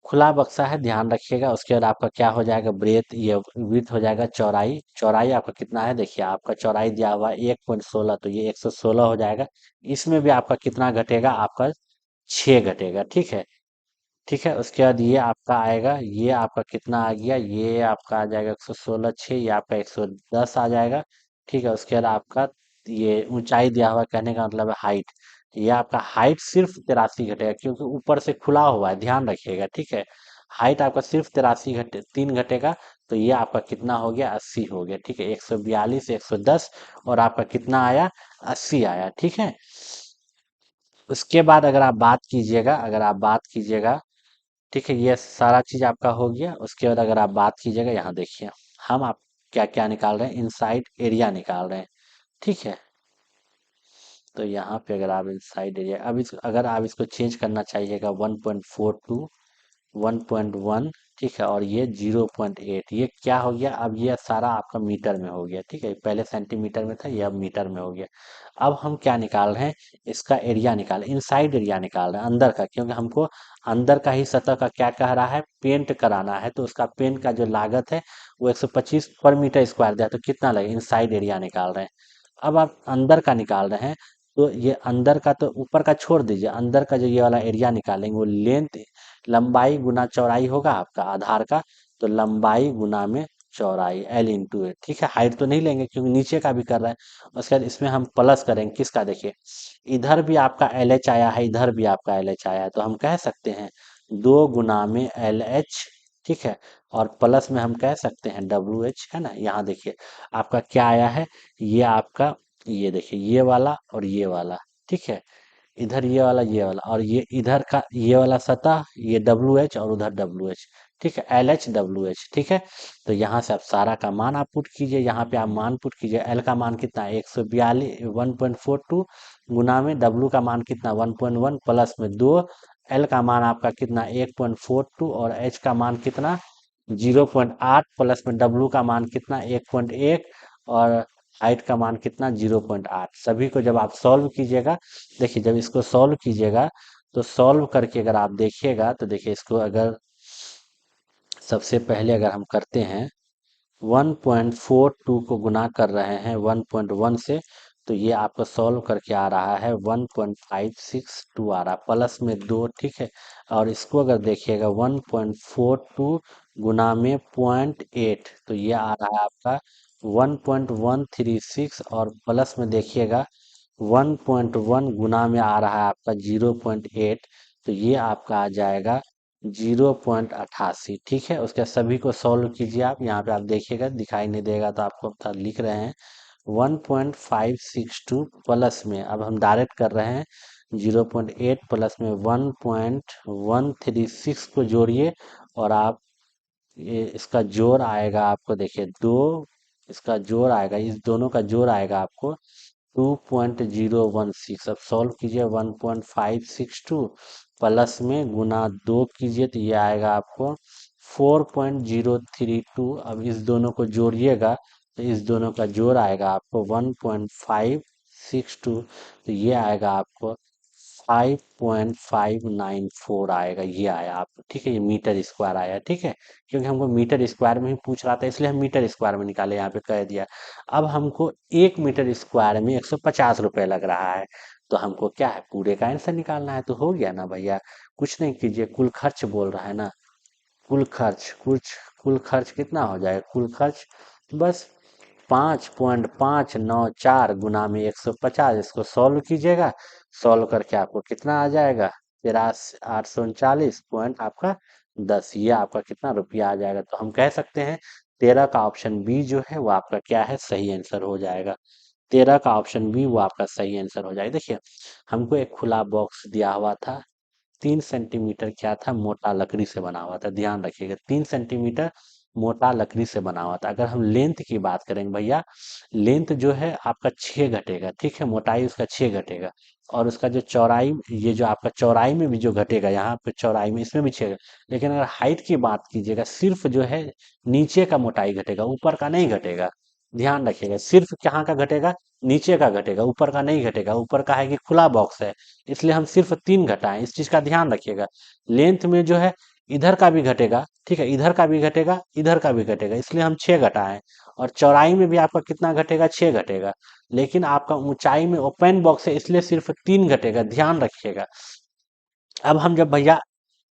खुला बक्सा है, ध्यान रखिएगा। उसके बाद आपका क्या हो जाएगा, ब्रेथ, ये विड्थ हो जाएगा, चौड़ाई, चौड़ाई आपका कितना है, देखिए आपका चौड़ाई दिया हुआ है 1.16, तो ये 116 हो जाएगा। इसमें भी आपका कितना घटेगा, आपका 6 घटेगा, ठीक है, ठीक है। उसके बाद ये आपका आएगा, ये आपका कितना आ गया, ये आपका आ जाएगा 116, 6, ये आपका 110 आ जाएगा, ठीक है। उसके बाद आपका ये ऊंचाई दिया हुआ है, कहने का मतलब है हाइट, ये आपका हाइट सिर्फ 83 घटेगा, क्योंकि ऊपर से खुला हुआ है, ध्यान रखिएगा, ठीक है। हाइट आपका सिर्फ 83 घटे 3 घटेगा, तो ये आपका कितना हो गया, 80 हो गया, ठीक है, 142, 110, और आपका कितना आया, 80 आया, ठीक है। उसके बाद अगर आप बात कीजिएगा, ठीक है, ये सारा चीज आपका हो गया। उसके बाद अगर आप बात कीजिएगा, यहाँ देखिए, हम आप क्या क्या निकाल रहे हैं, इनसाइड एरिया निकाल रहे हैं, ठीक है। तो यहाँ पे अगर आप इनसाइड एरिया, अब इस अगर आप इसको चेंज करना चाहिएगा, 1.42, 1.1, ठीक है, और ये 0.8, ये क्या हो गया, अब ये सारा आपका मीटर में हो गया, ठीक है, पहले सेंटीमीटर में था, ये अब मीटर में हो गया। अब हम क्या निकाल रहे हैं, इसका एरिया निकाल, इनसाइड एरिया निकाल रहे हैं, अंदर का, क्योंकि हमको अंदर का ही सतह का क्या कह रहा है, पेंट कराना है, तो उसका पेंट का जो लागत है वो 125 पर मीटर स्क्वायर दिया, तो कितना लगे, इनसाइड एरिया निकाल रहे हैं। अब आप अंदर का निकाल रहे हैं, तो ये अंदर का तो ऊपर का छोड़ दीजिए, अंदर का जो ये वाला एरिया निकालेंगे, वो लेंथ, लंबाई गुना चौड़ाई होगा आपका आधार का, तो लंबाई गुना में चौड़ाई, L×A, ठीक है। हाइट तो नहीं लेंगे क्योंकि नीचे का भी कर रहे हैं। उसके बाद इसमें हम प्लस करेंगे, किसका, देखिए इधर भी आपका LH आया है, इधर भी आपका LH आया है, तो हम कह सकते हैं 2 गुना में LH, ठीक है, और प्लस में हम कह सकते हैं WH, है ना। यहाँ देखिए आपका क्या आया है, ये आपका, ये देखिए ये वाला और ये वाला, ठीक है, इधर ये वाला और ये इधर का ये वाला सतह, ये WH और उधर WH, ठीक है, LH WH, ठीक है। तो यहाँ से आप सारा का मान आप पुट कीजिए, यहाँ पे आप मान पुट कीजिए, L का मान कितना है, 142, 1.42, गुना में W का मान कितना, 1.1, प्लस में 2, L का मान आपका कितना, 1.42, और H का मान कितना, 0.8, प्लस में W का मान कितना, 1.1, और हाइट का मान कितना 0.8। सभी को जब आप सॉल्व कीजिएगा, देखिए जब इसको सॉल्व कीजिएगा तो सॉल्व करके अगर आप देखिएगा तो देखिए इसको अगर सबसे पहले अगर हम करते हैं 1.42 को गुना कर रहे हैं 1.1 से, तो ये आपका सॉल्व करके आ रहा है 1.562 आ रहा है, प्लस में 2, ठीक है। और इसको अगर देखिएगा 1.42 गुना में 0.8, तो ये आ रहा है आपका 1.136, और प्लस में देखिएगा 1.1 गुना में आ रहा है आपका 0.8, तो ये आपका आ जाएगा 0.88, ठीक है। उसके सभी को सॉल्व कीजिए आप, यहाँ पे आप देखिएगा दिखाई नहीं देगा तो आपको बता लिख रहे हैं 1.562 प्लस में, अब हम डायरेक्ट कर रहे हैं 0.8 प्लस में 1.136 को जोड़िए, और आप ये इसका जोड़ आएगा आपको, देखिए दो, इसका जोड़ आएगा, इस दोनों का जोड़ आएगा आपको 2.016। अब सॉल्व कीजिए 1.562 प्लस में गुना 2 कीजिए तो ये आएगा आपको 4.032। अब इस दोनों को जोड़िएगा तो इस दोनों का जोड़ आएगा आपको 1.562, तो ये आएगा आपको 5.594 आएगा, ये आया आपको, ठीक है। ये मीटर स्क्वायर आया, ठीक है, क्योंकि हमको मीटर स्क्वायर में ही पूछ रहा था इसलिए हम मीटर स्क्वायर में निकाले, यहाँ पे कह दिया। अब हमको 1 मीटर स्क्वायर में 150 रुपये लग रहा है, तो हमको क्या है पूरे का आंसर निकालना है, तो हो गया ना भैया। कुछ नहीं कीजिए, कुल खर्च बोल रहा है ना, कुल खर्च कितना हो जाएगा, कुल खर्च बस 5.594 गुना में 150, इसको सॉल्व कीजिएगा, सॉल्व करके आपको कितना आ जाएगा 83,839 आपका 10, ये आपका कितना रुपया आ जाएगा। तो हम कह सकते हैं 13 का ऑप्शन बी जो है वो आपका क्या है, सही आंसर हो जाएगा। 13 का ऑप्शन बी वो आपका सही आंसर हो जाएगा। देखिए हमको एक खुला बॉक्स दिया हुआ था, 3 सेंटीमीटर क्या था, मोटा लकड़ी से बना हुआ था, ध्यान रखिएगा 3 सेंटीमीटर मोटा लकड़ी से बना हुआ था। अगर हम लेंथ की बात करेंगे भैया, लेंथ जो है आपका 6 घटेगा, ठीक है, मोटाई उसका 6 घटेगा, और उसका जो चौड़ाई, ये जो आपका चौड़ाई में भी जो घटेगा, यहाँ पे चौड़ाई में इसमें भी 6, लेकिन अगर हाइट की बात कीजिएगा सिर्फ जो है नीचे का मोटाई घटेगा, ऊपर का नहीं घटेगा। ध्यान रखिएगा, सिर्फ कहाँ का घटेगा, नीचे का घटेगा, ऊपर का नहीं घटेगा। ऊपर का है कि खुला बॉक्स है, इसलिए हम सिर्फ 3 घटाएं, इस चीज का ध्यान रखिएगा। लेंथ में जो है इधर का भी घटेगा, ठीक है, इधर का भी घटेगा, इधर का भी घटेगा, इसलिए हम 6 घटाएं। और चौड़ाई में भी आपका कितना घटेगा, 6 घटेगा। लेकिन आपका ऊंचाई में ओपन बॉक्स है इसलिए सिर्फ 3 घटेगा, ध्यान रखिएगा। अब हम जब भैया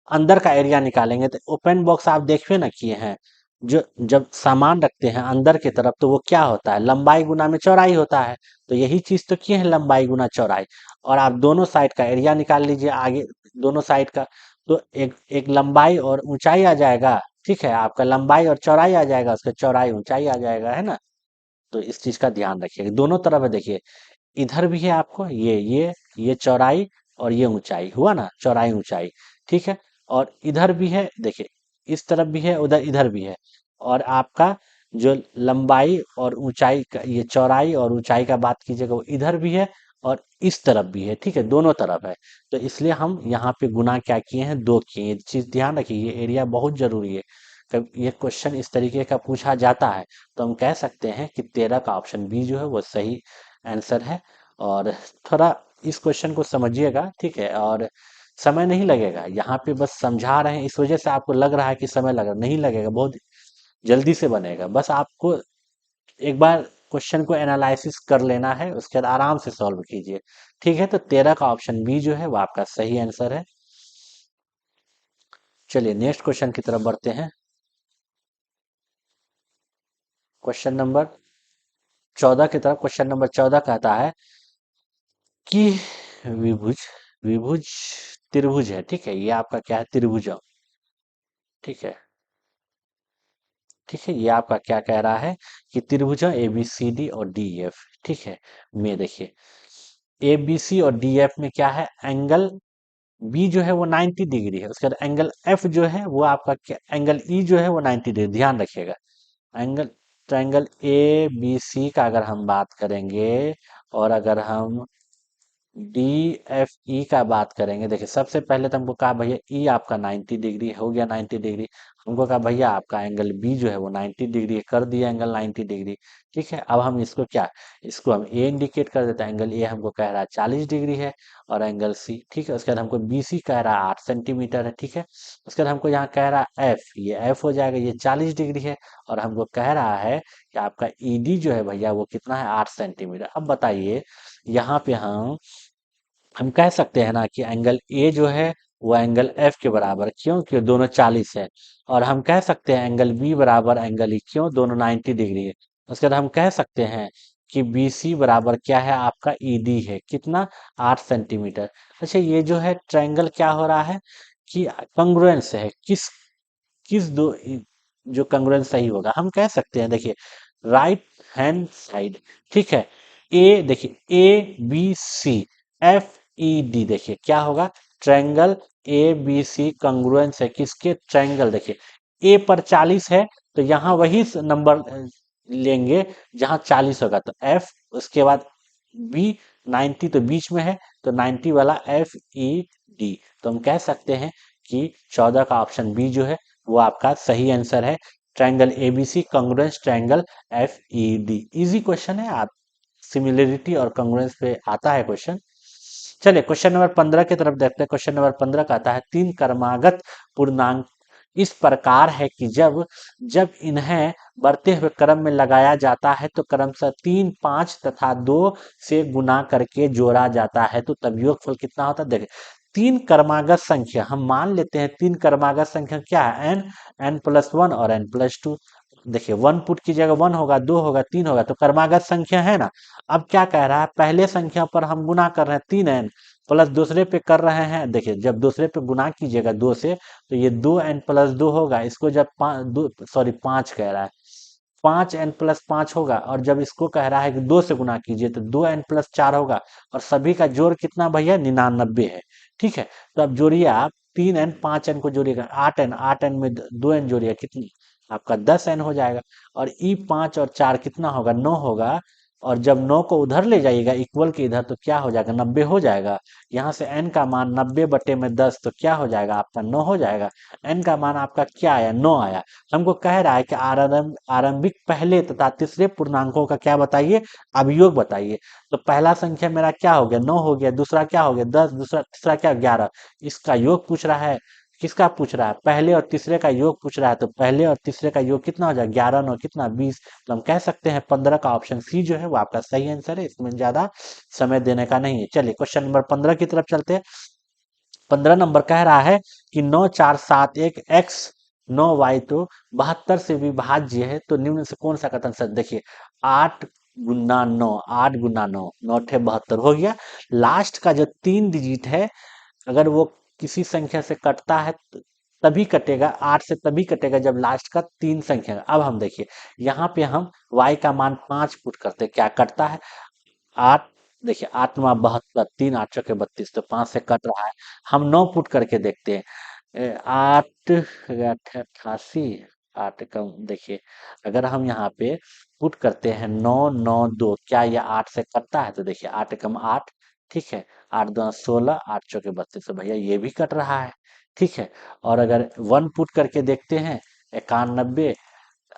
अंदर का एरिया निकालेंगे तो ओपन बॉक्स आप देखिए ना किए हैं, जो जब सामान रखते हैं अंदर की तरफ तो वो क्या होता है, लंबाई गुना में चौड़ाई होता है। तो यही चीज तो किए हैं, लंबाई गुना चौड़ाई। और आप दोनों साइड का एरिया निकाल लीजिए आगे, दोनों साइड का, तो एक एक लंबाई और ऊंचाई आ जाएगा, ठीक है, आपका लंबाई और चौड़ाई आ जाएगा, उसका चौड़ाई ऊंचाई आ जाएगा, है ना। तो इस चीज का ध्यान रखिएगा, दोनों तरफ है, देखिए इधर भी है आपको ये चौड़ाई और ये ऊंचाई हुआ ना, चौड़ाई ऊंचाई, ठीक है। और इधर भी है, देखिए इस तरफ भी है, उधर इधर भी है। और आपका जो लंबाई और ऊंचाई का, ये चौड़ाई और ऊंचाई का बात कीजिएगा, वो इधर भी है और इस तरफ भी है, ठीक है, दोनों तरफ है। तो इसलिए हम यहाँ पे गुना क्या किए हैं, 2 किए हैं। ये चीज ध्यान रखिए, ये एरिया बहुत जरूरी है। कब ये क्वेश्चन इस तरीके का पूछा जाता है तो हम कह सकते हैं कि 13 का ऑप्शन बी जो है वो सही आंसर है। और थोड़ा इस क्वेश्चन को समझिएगा, ठीक है, और समय नहीं लगेगा, यहाँ पे बस समझा रहे हैं, इस वजह से आपको लग रहा है कि समय लग रहा, नहीं लगेगा, बहुत जल्दी से बनेगा। बस आपको एक बार क्वेश्चन को एनालिसिस कर लेना है, उसके बाद आराम से सॉल्व कीजिए, ठीक है। तो 13 का ऑप्शन बी जो है वो आपका सही आंसर है। चलिए नेक्स्ट क्वेश्चन की तरफ बढ़ते हैं। क्वेश्चन नंबर 14 की तरफ, क्वेश्चन नंबर 14 कहता है कि विभुज विभुज त्रिभुज है, ठीक है, ये आपका क्या है, त्रिभुज, ठीक है, ठीक है, ये आपका क्या कह रहा है कि त्रिभुज ए बी सी डी और डी एफ, ठीक है। में देखिए ए बी सी और डी एफ में क्या है, एंगल बी जो है वो 90 डिग्री है, उसके बाद एंगल एफ जो है वो आपका क्या, एंगल ई जो है वो 90 डिग्री, ध्यान रखिएगा। Angle triangle A B C का अगर हम बात करेंगे, और अगर हम डी एफ ई का बात करेंगे, देखिए सबसे पहले तो हमको कहा भैया ई आपका 90 डिग्री हो गया, 90 डिग्री। हमको कहा भैया आपका एंगल बी जो है वो 90 डिग्री कर दिया, एंगल 90 डिग्री। ठीक है, अब हम इसको क्या, इसको हम ए इंडिकेट कर देते हैं। एंगल ए हमको कह रहा है 40 डिग्री है, और एंगल सी, ठीक है, उसके बाद हमको बी सी कह रहा है 8 सेंटीमीटर है। ठीक है, उसके बाद हमको यहाँ कह रहा है एफ, ये एफ हो जाएगा, ये 40 डिग्री है, और हमको कह रहा है कि आपका ई डी जो है भैया वो कितना है, 8 सेंटीमीटर। अब बताइए, यहाँ पे हम कह सकते हैं ना कि एंगल ए जो है वो एंगल एफ के बराबर, क्यों, क्यों दोनों 40 है। और हम कह सकते हैं एंगल बी बराबर एंगल ई, क्यों, दोनों 90 डिग्री है। उसके बाद हम कह सकते हैं कि बी सी बराबर क्या है, आपका ई डी है, कितना, 8 सेंटीमीटर। अच्छा, ये जो है ट्रायंगल क्या हो रहा है कि कंग्रुएंस है, किस किस दो जो कंग्रुएंस सही होगा, हम कह सकते हैं, देखिए, राइट हैंड साइड, ठीक है, ए, देखिए A B C F E D, देखिए क्या होगा, ट्रायंगल ए बी सी कंग्रुएंस है किसके, ट्रायंगल, देखिए ए पर 40 है, तो यहाँ वही नंबर लेंगे जहां 40 होगा, तो एफ, उसके बाद बी, 90 तो बीच में है, तो 90 वाला एफ ई डी। तो हम कह सकते हैं कि 14 का ऑप्शन बी जो है वो आपका सही आंसर है, triangle ABC congruence triangle F E D. Easy question है, आप सिमिलरिटी और कंग्रुएंस पे आता है क्वेश्चन। चलिए क्वेश्चन नंबर 15 की तरफ देखते हैं। क्वेश्चन नंबर 15 कहता है, तीन क्रमागत पूर्णांक इस प्रकार है कि जब जब इन्हें बढ़ते हुए क्रम में लगाया जाता है तो क्रमशः 3, 5 तथा 2 से गुना करके जोड़ा जाता है, तो तब योगफल कितना होता है। देखिए, तीन क्रमागत संख्या, हम मान लेते हैं तीन क्रमागत संख्या क्या है, एन, एन प्लस वन और एन प्लस टू। देखिए, वन पुट की जगह वन होगा, दो होगा, तीन होगा, तो क्रमागत संख्या है ना। अब क्या कह रहा है, पहले संख्या पर हम गुना कर रहे हैं 3n, प्लस दूसरे पे कर रहे हैं, देखिए जब दूसरे पे गुना कीजिएगा 2 से, तो ये 2n प्लस 2 होगा, इसको जब दो, सॉरी 5 कह रहा है, 5n प्लस 5 होगा, और जब इसको कह रहा है कि 2 से गुना कीजिए तो 2n प्लस 4 होगा, और सभी का जोड़ कितना भैया, 99 है। ठीक है, तो अब जोड़िए आप 3n 5n को जोड़िएगा, 8n, 8n में 2n जोड़िए, कितनी, आपका 10n हो जाएगा। और ई 5 और 4 कितना होगा, 9 होगा, और जब 9 को उधर ले जाइएगा इक्वल के इधर, तो क्या हो जाएगा, 90 हो जाएगा। यहाँ से n का मान 90/10, तो क्या हो जाएगा, आपका 9 हो जाएगा। n का मान आपका क्या आया, 9 आया। हमको कह रहा है कि आरंभिक पहले तथा तीसरे पूर्णांकों का क्या बताइए, अवयोग बताइए। तो पहला संख्या मेरा क्या हो गया, 9 हो गया, दूसरा क्या हो गया, 10, दूसरा, तीसरा क्या, 11। इसका योग पूछ रहा है, किसका पूछ रहा है, पहले और तीसरे का योग पूछ रहा है, तो पहले और तीसरे का योग कितना हो जाएगा, 11 9 कितना, 20। तो हम कह सकते हैं 15 का ऑप्शन सी जो है वो आपका सही आंसर है, इसमें ज्यादा समय देने का नहीं है। चलिए क्वेश्चन नंबर 15 की तरफ चलते हैं। 15 नंबर कह रहा है कि 9 4 7 1 एक्स 9 y तो 72 से विभाज्य है, तो निम्न से कौन सा कथन सच, देखिए 8 गुना 9, 8 गुना 9, 9 × 72 हो गया। लास्ट का जो 3 डिजिट है, अगर वो किसी संख्या से कटता है तो तभी कटेगा, 8 से तभी कटेगा जब लास्ट का 3 संख्या। अब हम देखिए, यहाँ पे हम y का मान 5 पुट करते हैं, क्या कटता है, 8, देखिए 8×9 = 72, 3 8 × 32, तो 5 से कट रहा है। हम 9 पुट करके देखते हैं, 8 88, 8 कम, देखिए अगर हम यहाँ पे पुट करते हैं 9 9 2, क्या यह 8 से कटता है, तो देखिए 8 × 8, ठीक है, 8 2 16, 8 4 32, तो भैया ये भी कट रहा है। ठीक है, और अगर 1 पुट करके देखते हैं, 91,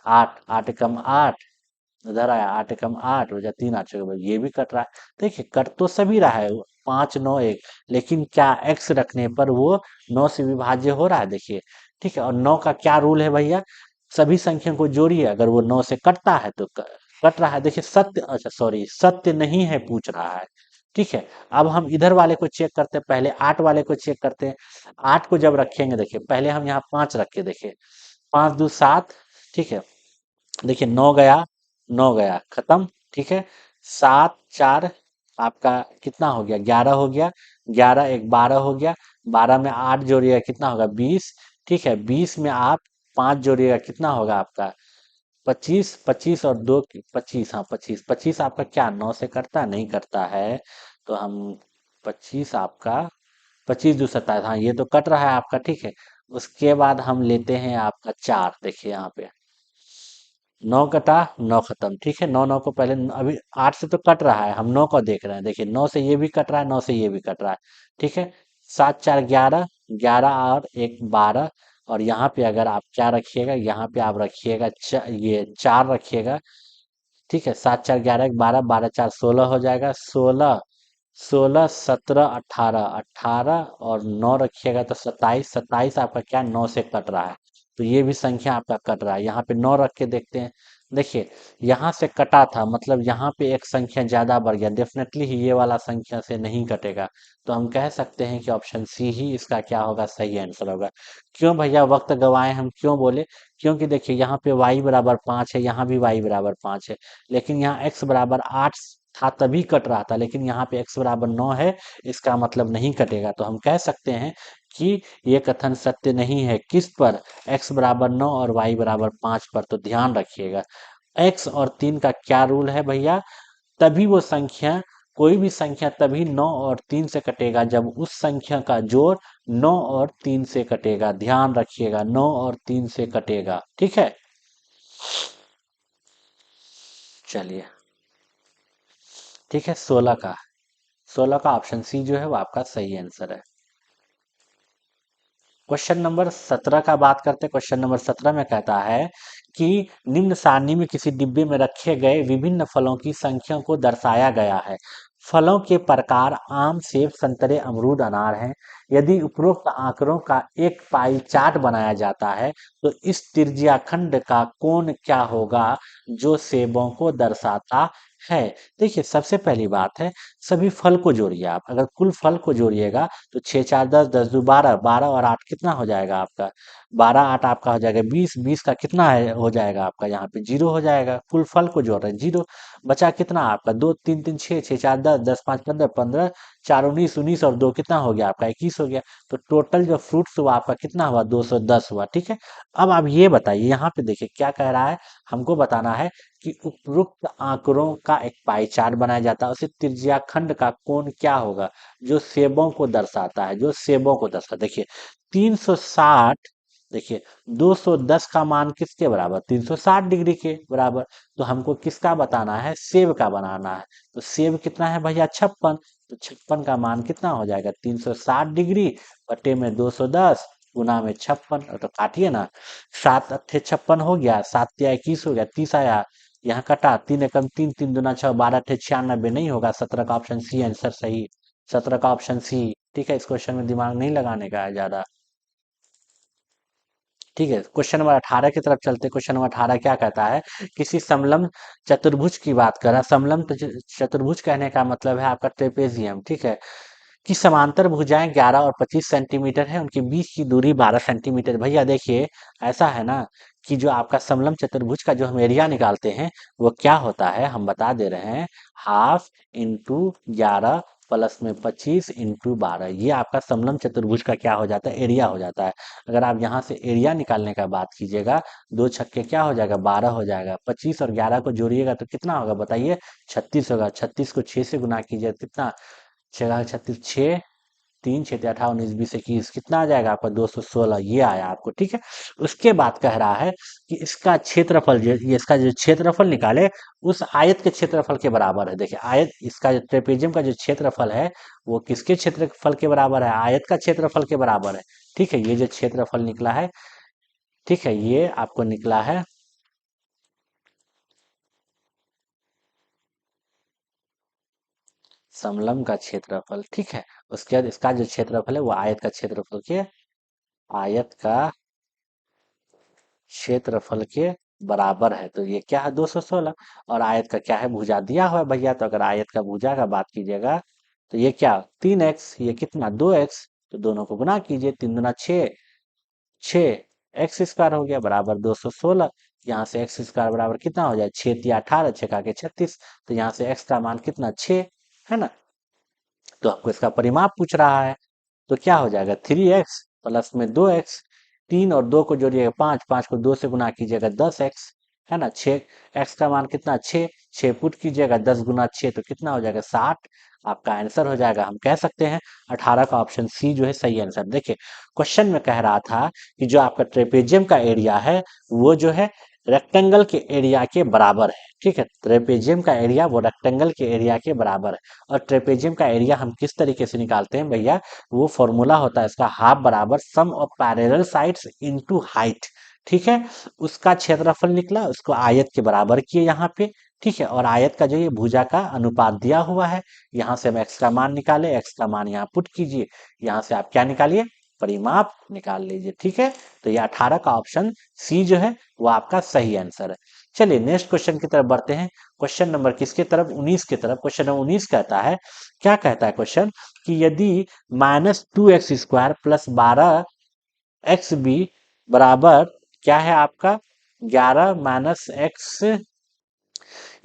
8, 8 × 8, उधर आया 8 × 8 हो जाए, 3 8 ये भी कट रहा है। देखिए कट तो सभी रहा है, 5 9 1, लेकिन क्या एक्स रखने पर वो 9 से विभाज्य हो रहा है, देखिए। ठीक है, और 9 का क्या रूल है भैया, सभी संख्या को जोड़िए, अगर वो 9 से कटता है तो कट रहा है। देखिए सत्य, अच्छा सॉरी, सत्य नहीं है पूछ रहा है। ठीक है, अब हम इधर वाले को चेक करते हैं, पहले 8 वाले को चेक करते हैं। 8 को जब रखेंगे, देखिए पहले हम यहाँ 5 रख के देखिए, 5 2 7, ठीक है, देखिए 9 गया, 9 गया, खत्म। ठीक है, 7 4, आपका कितना हो गया, 11 हो गया, 11 1 12 हो गया, 12 में 8 जोड़िएगा कितना होगा, 20। ठीक है, 20 में आप 5 जोड़िएगा कितना होगा आपका, 25, 25 और 2 25, हाँ 25, 25 आपका क्या 9 से कटता है, नहीं करता है। तो हम 25 आपका, 25 2 27, हाँ ये तो कट रहा है आपका। ठीक है, उसके बाद हम लेते हैं आपका 4, देखिए यहाँ पे 9 कटा, 9 खत्म। ठीक है, 9 9 को पहले अभी 8 से तो कट रहा है, हम 9 को देख रहे हैं, देखिए 9 से ये भी कट रहा है, 9 से ये भी कट रहा है। ठीक है, 7 4 11, 11 और 1 12, और यहाँ पे अगर आप क्या रखिएगा, यहाँ पे आप रखिएगा ये 4 रखिएगा। ठीक है, 7 4 11 12, 12 4 16 हो जाएगा। 16 16 17 18, 18 और 9 रखिएगा तो 27, 27 आपका क्या 9 से कट रहा है, तो ये भी संख्या आपका कट रहा है। यहाँ पे 9 रख के देखते हैं। देखिए, यहाँ से कटा था, मतलब यहाँ पे एक संख्या ज्यादा बढ़ गया, डेफिनेटली ही ये वाला संख्या से नहीं कटेगा। तो हम कह सकते हैं कि ऑप्शन सी ही इसका क्या होगा, सही आंसर होगा। क्यों भैया वक्त गवाए, हम क्यों बोले? क्योंकि देखिए, यहाँ पे y बराबर 5 है, यहाँ भी y बराबर 5 है, लेकिन यहाँ x बराबर 8 था तभी कट रहा था, लेकिन यहाँ पे x बराबर 9 है, इसका मतलब नहीं कटेगा। तो हम कह सकते हैं कि ये कथन सत्य नहीं है। किस पर? x बराबर 9 और y बराबर 5 पर। तो ध्यान रखिएगा, x और 3 का क्या रूल है भैया? तभी वो संख्या, कोई भी संख्या तभी 9 और 3 से कटेगा जब उस संख्या का जोड़ 9 और 3 से कटेगा। ध्यान रखिएगा, 9 और 3 से कटेगा। ठीक है, चलिए। ठीक है, 16 का, 16 का ऑप्शन सी जो है वो आपका सही आंसर है। क्वेश्चन नंबर 17 का बात करते हैं। क्वेश्चन नंबर 17 में कहता है कि निम्न सारणी में किसी डिब्बे में रखे गए विभिन्न फलों की संख्या को दर्शाया गया है। फलों के प्रकार आम, सेब, संतरे, अमरूद, अनार हैं। यदि उपरोक्त आंकड़ों का एक पाई चार्ट बनाया जाता है तो इस त्रिज्याखंड का कोण क्या होगा जो सेबों को दर्शाता है? देखिए, सबसे पहली बात है, सभी फल को जोड़िए आप। अगर कुल फल को जोड़िएगा तो 6 4 10, 10 2 12, 12 और 8 कितना हो जाएगा आपका? 12 8 आपका हो जाएगा 20, 20 का कितना है हो जाएगा आपका? यहाँ पे 0 हो जाएगा। कुल फल को जोड़ रहे हैं, 0 बचा। कितना आपका? 2 3 3 6, 6 4 10, 10 5 15, 15 4 19, 19 और 2 कितना हो गया आपका? 21 हो गया। तो टोटल जो फ्रूट्स हुआ आपका कितना हुआ? 210 हुआ। ठीक है, अब आप ये बताइए, यहाँ पे देखिए क्या कह रहा है, हमको बताना है कि उपरोक्त आंकड़ों का एक पाई चार्ट बनाया जाता है, उसे त्रिज्याखंड का कोण क्या होगा जो सेबों को दर्शाता है, जो सेबों को दर्शाता है। देखिए, 360, देखिए 210 का मान किसके बराबर? 360 डिग्री के बराबर। तो हमको किसका बताना है? सेब का बनाना है। तो सेब कितना है भैया? 56। तो 56 का मान कितना हो जाएगा? 360 डिग्री बटे में 210 गुना में 56। तो काटिए ना, 7 अट्ठे 56 हो गया, 7 या 21 हो गया, 30 आया। यहाँ कटा, 3 एकम 3, 3 दूना 6, 12 अट्ठे 96 नहीं होगा। 17 का ऑप्शन सी आंसर सही। 17 का ऑप्शन सी। ठीक है, इस क्वेश्चन में दिमाग नहीं लगाने का है ज्यादा। ठीक है, क्वेश्चन नंबर 18 की तरफ चलते हैं। क्वेश्चन नंबर 18 क्या कहता है? किसी समलंब चतुर्भुज की बात कर रहा है। समलंब चतुर्भुज कहने का मतलब है आपका ट्रेपेजियम। ठीक है, की समांतर भुजाएं 11 और 25 सेंटीमीटर है, उनके बीच की दूरी 12 सेंटीमीटर। भैया देखिए, ऐसा है ना कि जो आपका समलंब चतुर्भुज का जो हम एरिया निकालते हैं वो क्या होता है, हम बता दे रहे हैं। हाफ इंटू 11 प्लस में 25 इंटू 12, ये आपका समलंब चतुर्भुज का क्या हो जाता है? एरिया हो जाता है। अगर आप यहाँ से एरिया निकालने का बात कीजिएगा, दो छक्के क्या हो जाएगा? 12 हो जाएगा। 25 और 11 को जोड़िएगा तो कितना होगा बताइए? 36 होगा। 36 को 6 से गुना कीजिए तो कितना? 6 36, 6 3 6 18 19 20 21 कितना आ जाएगा आपका? 216, ये आया आपको। ठीक है, उसके बाद कह रहा है कि इसका क्षेत्रफल, ये इसका जो क्षेत्रफल निकाले उस आयत के क्षेत्रफल के बराबर है। देखिए, आयत, इसका जो ट्रेपेजियम का जो क्षेत्रफल है वो किसके क्षेत्रफल के बराबर है? आयत का क्षेत्रफल के बराबर है। ठीक है, ये जो क्षेत्रफल निकला है, ठीक है, ये आपको निकला है समलंब का क्षेत्रफल। ठीक है, उसके बाद इसका जो क्षेत्रफल है वो आयत का क्षेत्रफल के, आयत का क्षेत्रफल के बराबर है। तो ये क्या है? 216। और आयत का क्या है? भुजा दिया हुआ है भैया। तो अगर आयत का भुजा का बात कीजिएगा तो ये क्या? 3x, ये कितना? 2x। तो दोनों को गुना कीजिए, 3 दूना 6, 6 x² हो गया बराबर 216। यहाँ से एक्स स्क्वायर बराबर कितना हो जाए? 6 तिया 18, 6 का के 36। तो यहाँ से x का मान कितना? 6 है ना। तो आपको इसका परिमाप पूछ रहा है, तो क्या हो जाएगा? 3x प्लस में 2x, 3 और 2 को जोड़िएगा 5, 5 को 2 से गुना कीजिएगा 10x है ना। 6 x का मान कितना? 6, 6 पुट कीजिएगा, 10 गुना 6 तो कितना हो जाएगा? 60। आपका आंसर हो जाएगा। हम कह सकते हैं 18 का ऑप्शन सी जो है सही आंसर। देखिए, क्वेश्चन में कह रहा था कि जो आपका ट्रेपेजियम का एरिया है वो जो है रेक्टेंगल के एरिया के बराबर है। ठीक है, ट्रेपेजियम का एरिया वो रेक्टेंगल के एरिया के बराबर है। और ट्रेपेजियम का एरिया हम किस तरीके से निकालते हैं भैया, वो फॉर्मूला होता है इसका हाफ बराबर sum of parallel sides into height. ठीक है, उसका क्षेत्रफल निकला, उसको आयत के बराबर किए यहाँ पे। ठीक है, और आयत का जो ये भुजा का अनुपात दिया हुआ है, यहाँ से हम एक्स का मान निकाले, एक्स का मान यहाँ पुट कीजिए, यहाँ से आप क्या निकालिए, परिमाप निकाल लीजिए। ठीक है, तो ये 18 का ऑप्शन सी जो है वो आपका सही आंसर है। चलिए नेक्स्ट क्वेश्चन की तरफ बढ़ते हैं। क्वेश्चन नंबर किसके तरफ, 19 की तरफ। क्वेश्चन नंबर 19 कहता है, क्या कहता है क्वेश्चन, कि यदि -2x² प्लस 12xb बराबर क्या है आपका, 11 -x।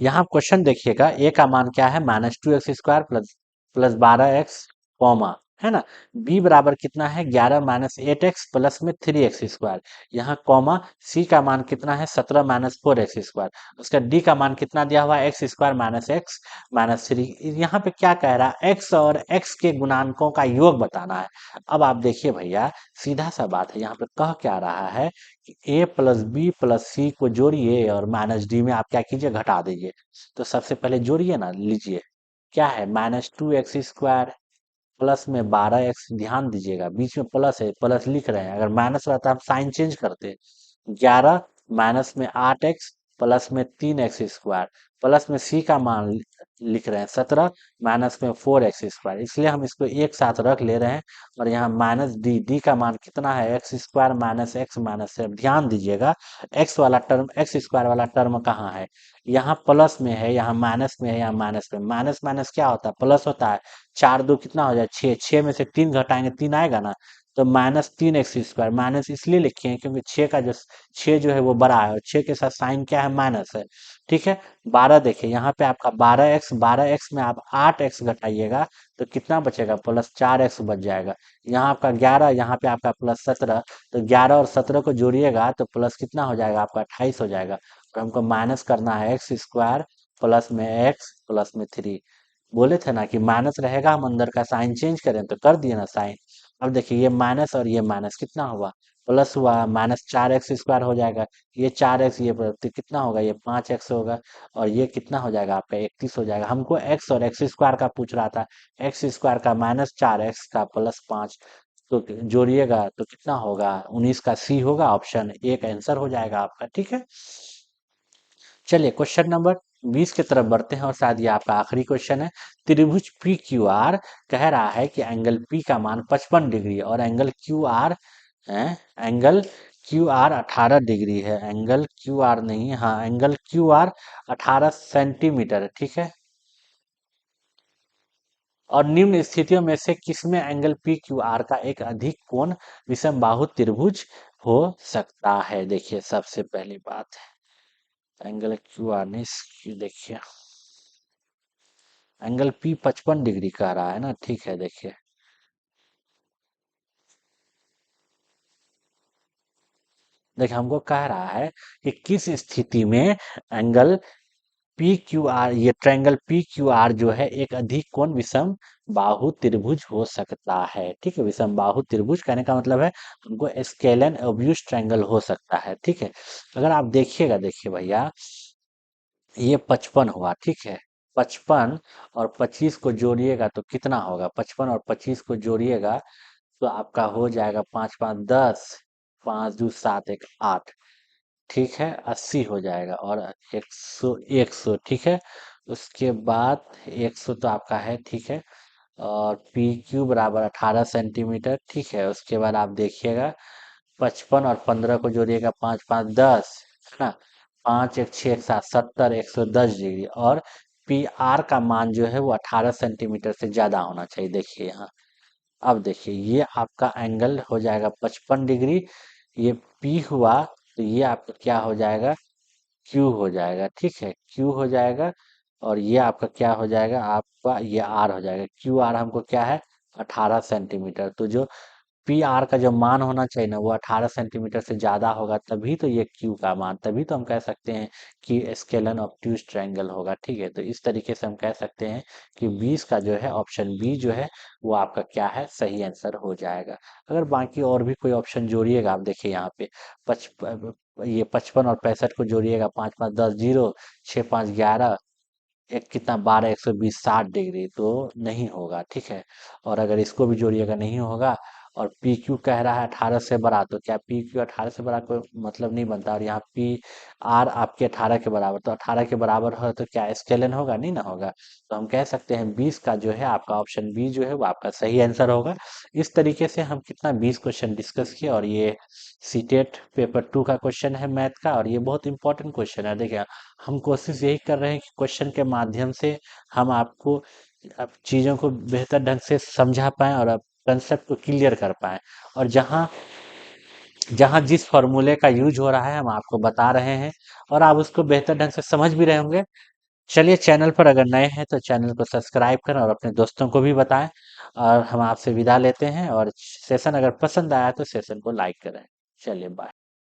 यहाँ क्वेश्चन देखिएगा, ए का मान क्या है, -2x² प्लस 12x, कॉमा, है ना। बी बराबर कितना है, 11 -8x प्लस में 3x²। यहाँ कॉमा, सी का मान कितना है, 17 -4x²। उसका डी का मान कितना दिया हुआ है, x² -x -3। यहाँ पे क्या कह रहा है, x और x के गुणांकों का योग बताना है। अब आप देखिए भैया, सीधा सा बात है, यहाँ पे कह क्या रहा है कि a प्लस बी प्लस सी को जोड़िए और माइनस डी में आप क्या कीजिए, घटा दीजिए। तो सबसे पहले जोड़िए ना, लीजिए, क्या है, -2x² प्लस में 12x। ध्यान दीजिएगा बीच में प्लस है, प्लस लिख रहे हैं, अगर माइनस रहता हम साइन चेंज करते। 11 माइनस में 8x प्लस में 3x², प्लस में सी का मान लिख रहे हैं 17 माइनस में 4x², इसलिए हम इसको एक साथ रख ले रहे हैं। और यहाँ माइनस डी, डी का मान कितना है, x² माइनस एक्स माइनस से। ध्यान दीजिएगा, x² वाला टर्म कहाँ है, यहाँ प्लस में है, यहाँ माइनस में है, यहाँ माइनस में। माइनस माइनस क्या होता है, प्लस होता है। 4 2 कितना हो जाए, 6, 6 में से 3 घटाएंगे 3 आएगा ना। तो -3x², माइनस इसलिए लिखे हैं क्योंकि 6 का जो 6 जो है वो बड़ा है, और 6 के साथ साइन क्या है, माइनस है। ठीक है, 12 देखिए यहाँ पे आपका 12x, 12x में आप 8x घटाइएगा तो कितना बचेगा, +4x बच जाएगा। यहाँ आपका 11, यहाँ पे आपका +17, तो 11 और 17 को जोड़िएगा तो प्लस कितना हो जाएगा आपका, 28 हो जाएगा। और हमको माइनस करना है x² प्लस में x प्लस में 3। बोले थे ना कि माइनस रहेगा, हम अंदर का साइन चेंज करें, तो कर दिए ना साइन। अब देखिए ये माइनस और ये माइनस कितना हुआ, प्लस हुआ, -4x² हो जाएगा। ये 4x, ये तो कितना होगा, ये 5x होगा। और ये कितना हो जाएगा आपका, 31 हो जाएगा। हमको x और x² का पूछ रहा था, x² का -4x का +5, तो जोड़िएगा तो कितना होगा, 19 का सी होगा, ऑप्शन एक आंसर हो जाएगा आपका। ठीक है, चलिए क्वेश्चन नंबर 20 की तरफ बढ़ते हैं, और शायद ये आपका आखिरी क्वेश्चन है। त्रिभुज पी क्यू आर कह रहा है कि एंगल पी का मान 55 डिग्री और एंगल क्यू आर है, एंगल क्यू आर 18 डिग्री है। एंगल क्यू आर नहीं है, हाँ, एंगल क्यू आर 18 सेंटीमीटर है। ठीक है, और निम्न स्थितियों में से किसमें एंगल पी क्यू आर का एक अधिक कोण विषमबाहु त्रिभुज हो सकता है। देखिए सबसे पहली बात है, एंगल क्यू आर नहीं, देखिए एंगल पी 55 डिग्री कह रहा है ना। ठीक है, देखिए, देखिए हमको कह रहा है कि किस स्थिति में एंगल पी क्यू आर, ये ट्रायंगल पी क्यू आर जो है एक अधिक कोण विषम बाहु त्रिभुज हो सकता है। ठीक है, विषम बाहु त्रिभुज कहने का मतलब है हमको स्केलन ऑब्यूस ट्रायंगल हो सकता है। ठीक है, अगर आप देखिएगा, देखिए भैया, ये 55 हुआ। ठीक है, 55 और 25 को जोड़िएगा तो कितना होगा, 55 और 25 को जोड़िएगा तो आपका हो जाएगा 5 5 10, 5 2 7 1 8। ठीक है, 80 हो जाएगा, और 100 100। ठीक है, उसके बाद 100 तो आपका है। ठीक है, और पी क्यू बराबर 18 सेंटीमीटर। ठीक है, उसके बाद आप देखिएगा 55 और 15 को जोड़िएगा, 5 5 10, है ना, 5 1 6 1 7 70, 110 डिग्री। और पी आर का मान जो है वो 18 सेंटीमीटर से ज्यादा होना चाहिए। देखिए यहाँ, अब देखिए ये आपका एंगल हो जाएगा 55 डिग्री, ये पी हुआ, तो ये आपका क्या हो जाएगा, क्यू हो जाएगा। ठीक है, क्यू हो जाएगा, और ये आपका क्या हो जाएगा, आपका ये आर हो जाएगा। क्यू आर हमको क्या है, 18 सेंटीमीटर। तो जो पी आर का जो मान होना चाहिए ना वो 18 सेंटीमीटर से ज्यादा होगा, तभी तो ये क्यू का मान, तभी तो हम कह सकते हैं कि स्केलन ऑब्ट्यूज ट्रायंगल होगा। ठीक है, तो इस तरीके से हम कह सकते हैं कि 20 का जो है ऑप्शन बी जो है वो आपका क्या है, सही आंसर हो जाएगा। अगर बाकी और भी कोई ऑप्शन जोड़िएगा, आप देखिए यहाँ पे ये 55 और 65 को जोड़िएगा, 5 5 10 0, 6 5 11, एक कितना 12 120, 60 डिग्री, तो नहीं होगा, ठीक है। और अगर इसको भी जोड़िएगा नहीं होगा। और पी क्यू कह रहा है 18 से बड़ा, तो क्या पी क्यू 18 से बड़ा कोई मतलब नहीं बनता। और यहाँ पी आर आपके 18 के बराबर, तो 18 के बराबर हो तो क्या स्केलन होगा, नहीं ना होगा। तो हम कह सकते हैं 20 का जो है आपका ऑप्शन बी जो है वो आपका सही आंसर होगा। इस तरीके से हम कितना 20 क्वेश्चन डिस्कस किए, और ये सीटेट पेपर 2 का क्वेश्चन है मैथ का, और ये बहुत इंपॉर्टेंट क्वेश्चन है। देखिए, हम कोशिश यही कर रहे हैं कि क्वेश्चन के माध्यम से हम आपको अब चीज़ों को बेहतर ढंग से समझा पाएँ, और अब कंसेप्ट को क्लियर कर पाएँ। और जहाँ जहाँ जिस फॉर्मूले का यूज हो रहा है हम आपको बता रहे हैं, और आप उसको बेहतर ढंग से समझ भी रहे होंगे। चलिए, चैनल पर अगर नए हैं तो चैनल को सब्सक्राइब करें और अपने दोस्तों को भी बताएं। और हम आपसे विदा लेते हैं, और सेशन अगर पसंद आया तो सेशन को लाइक करें। चलिए, बाय।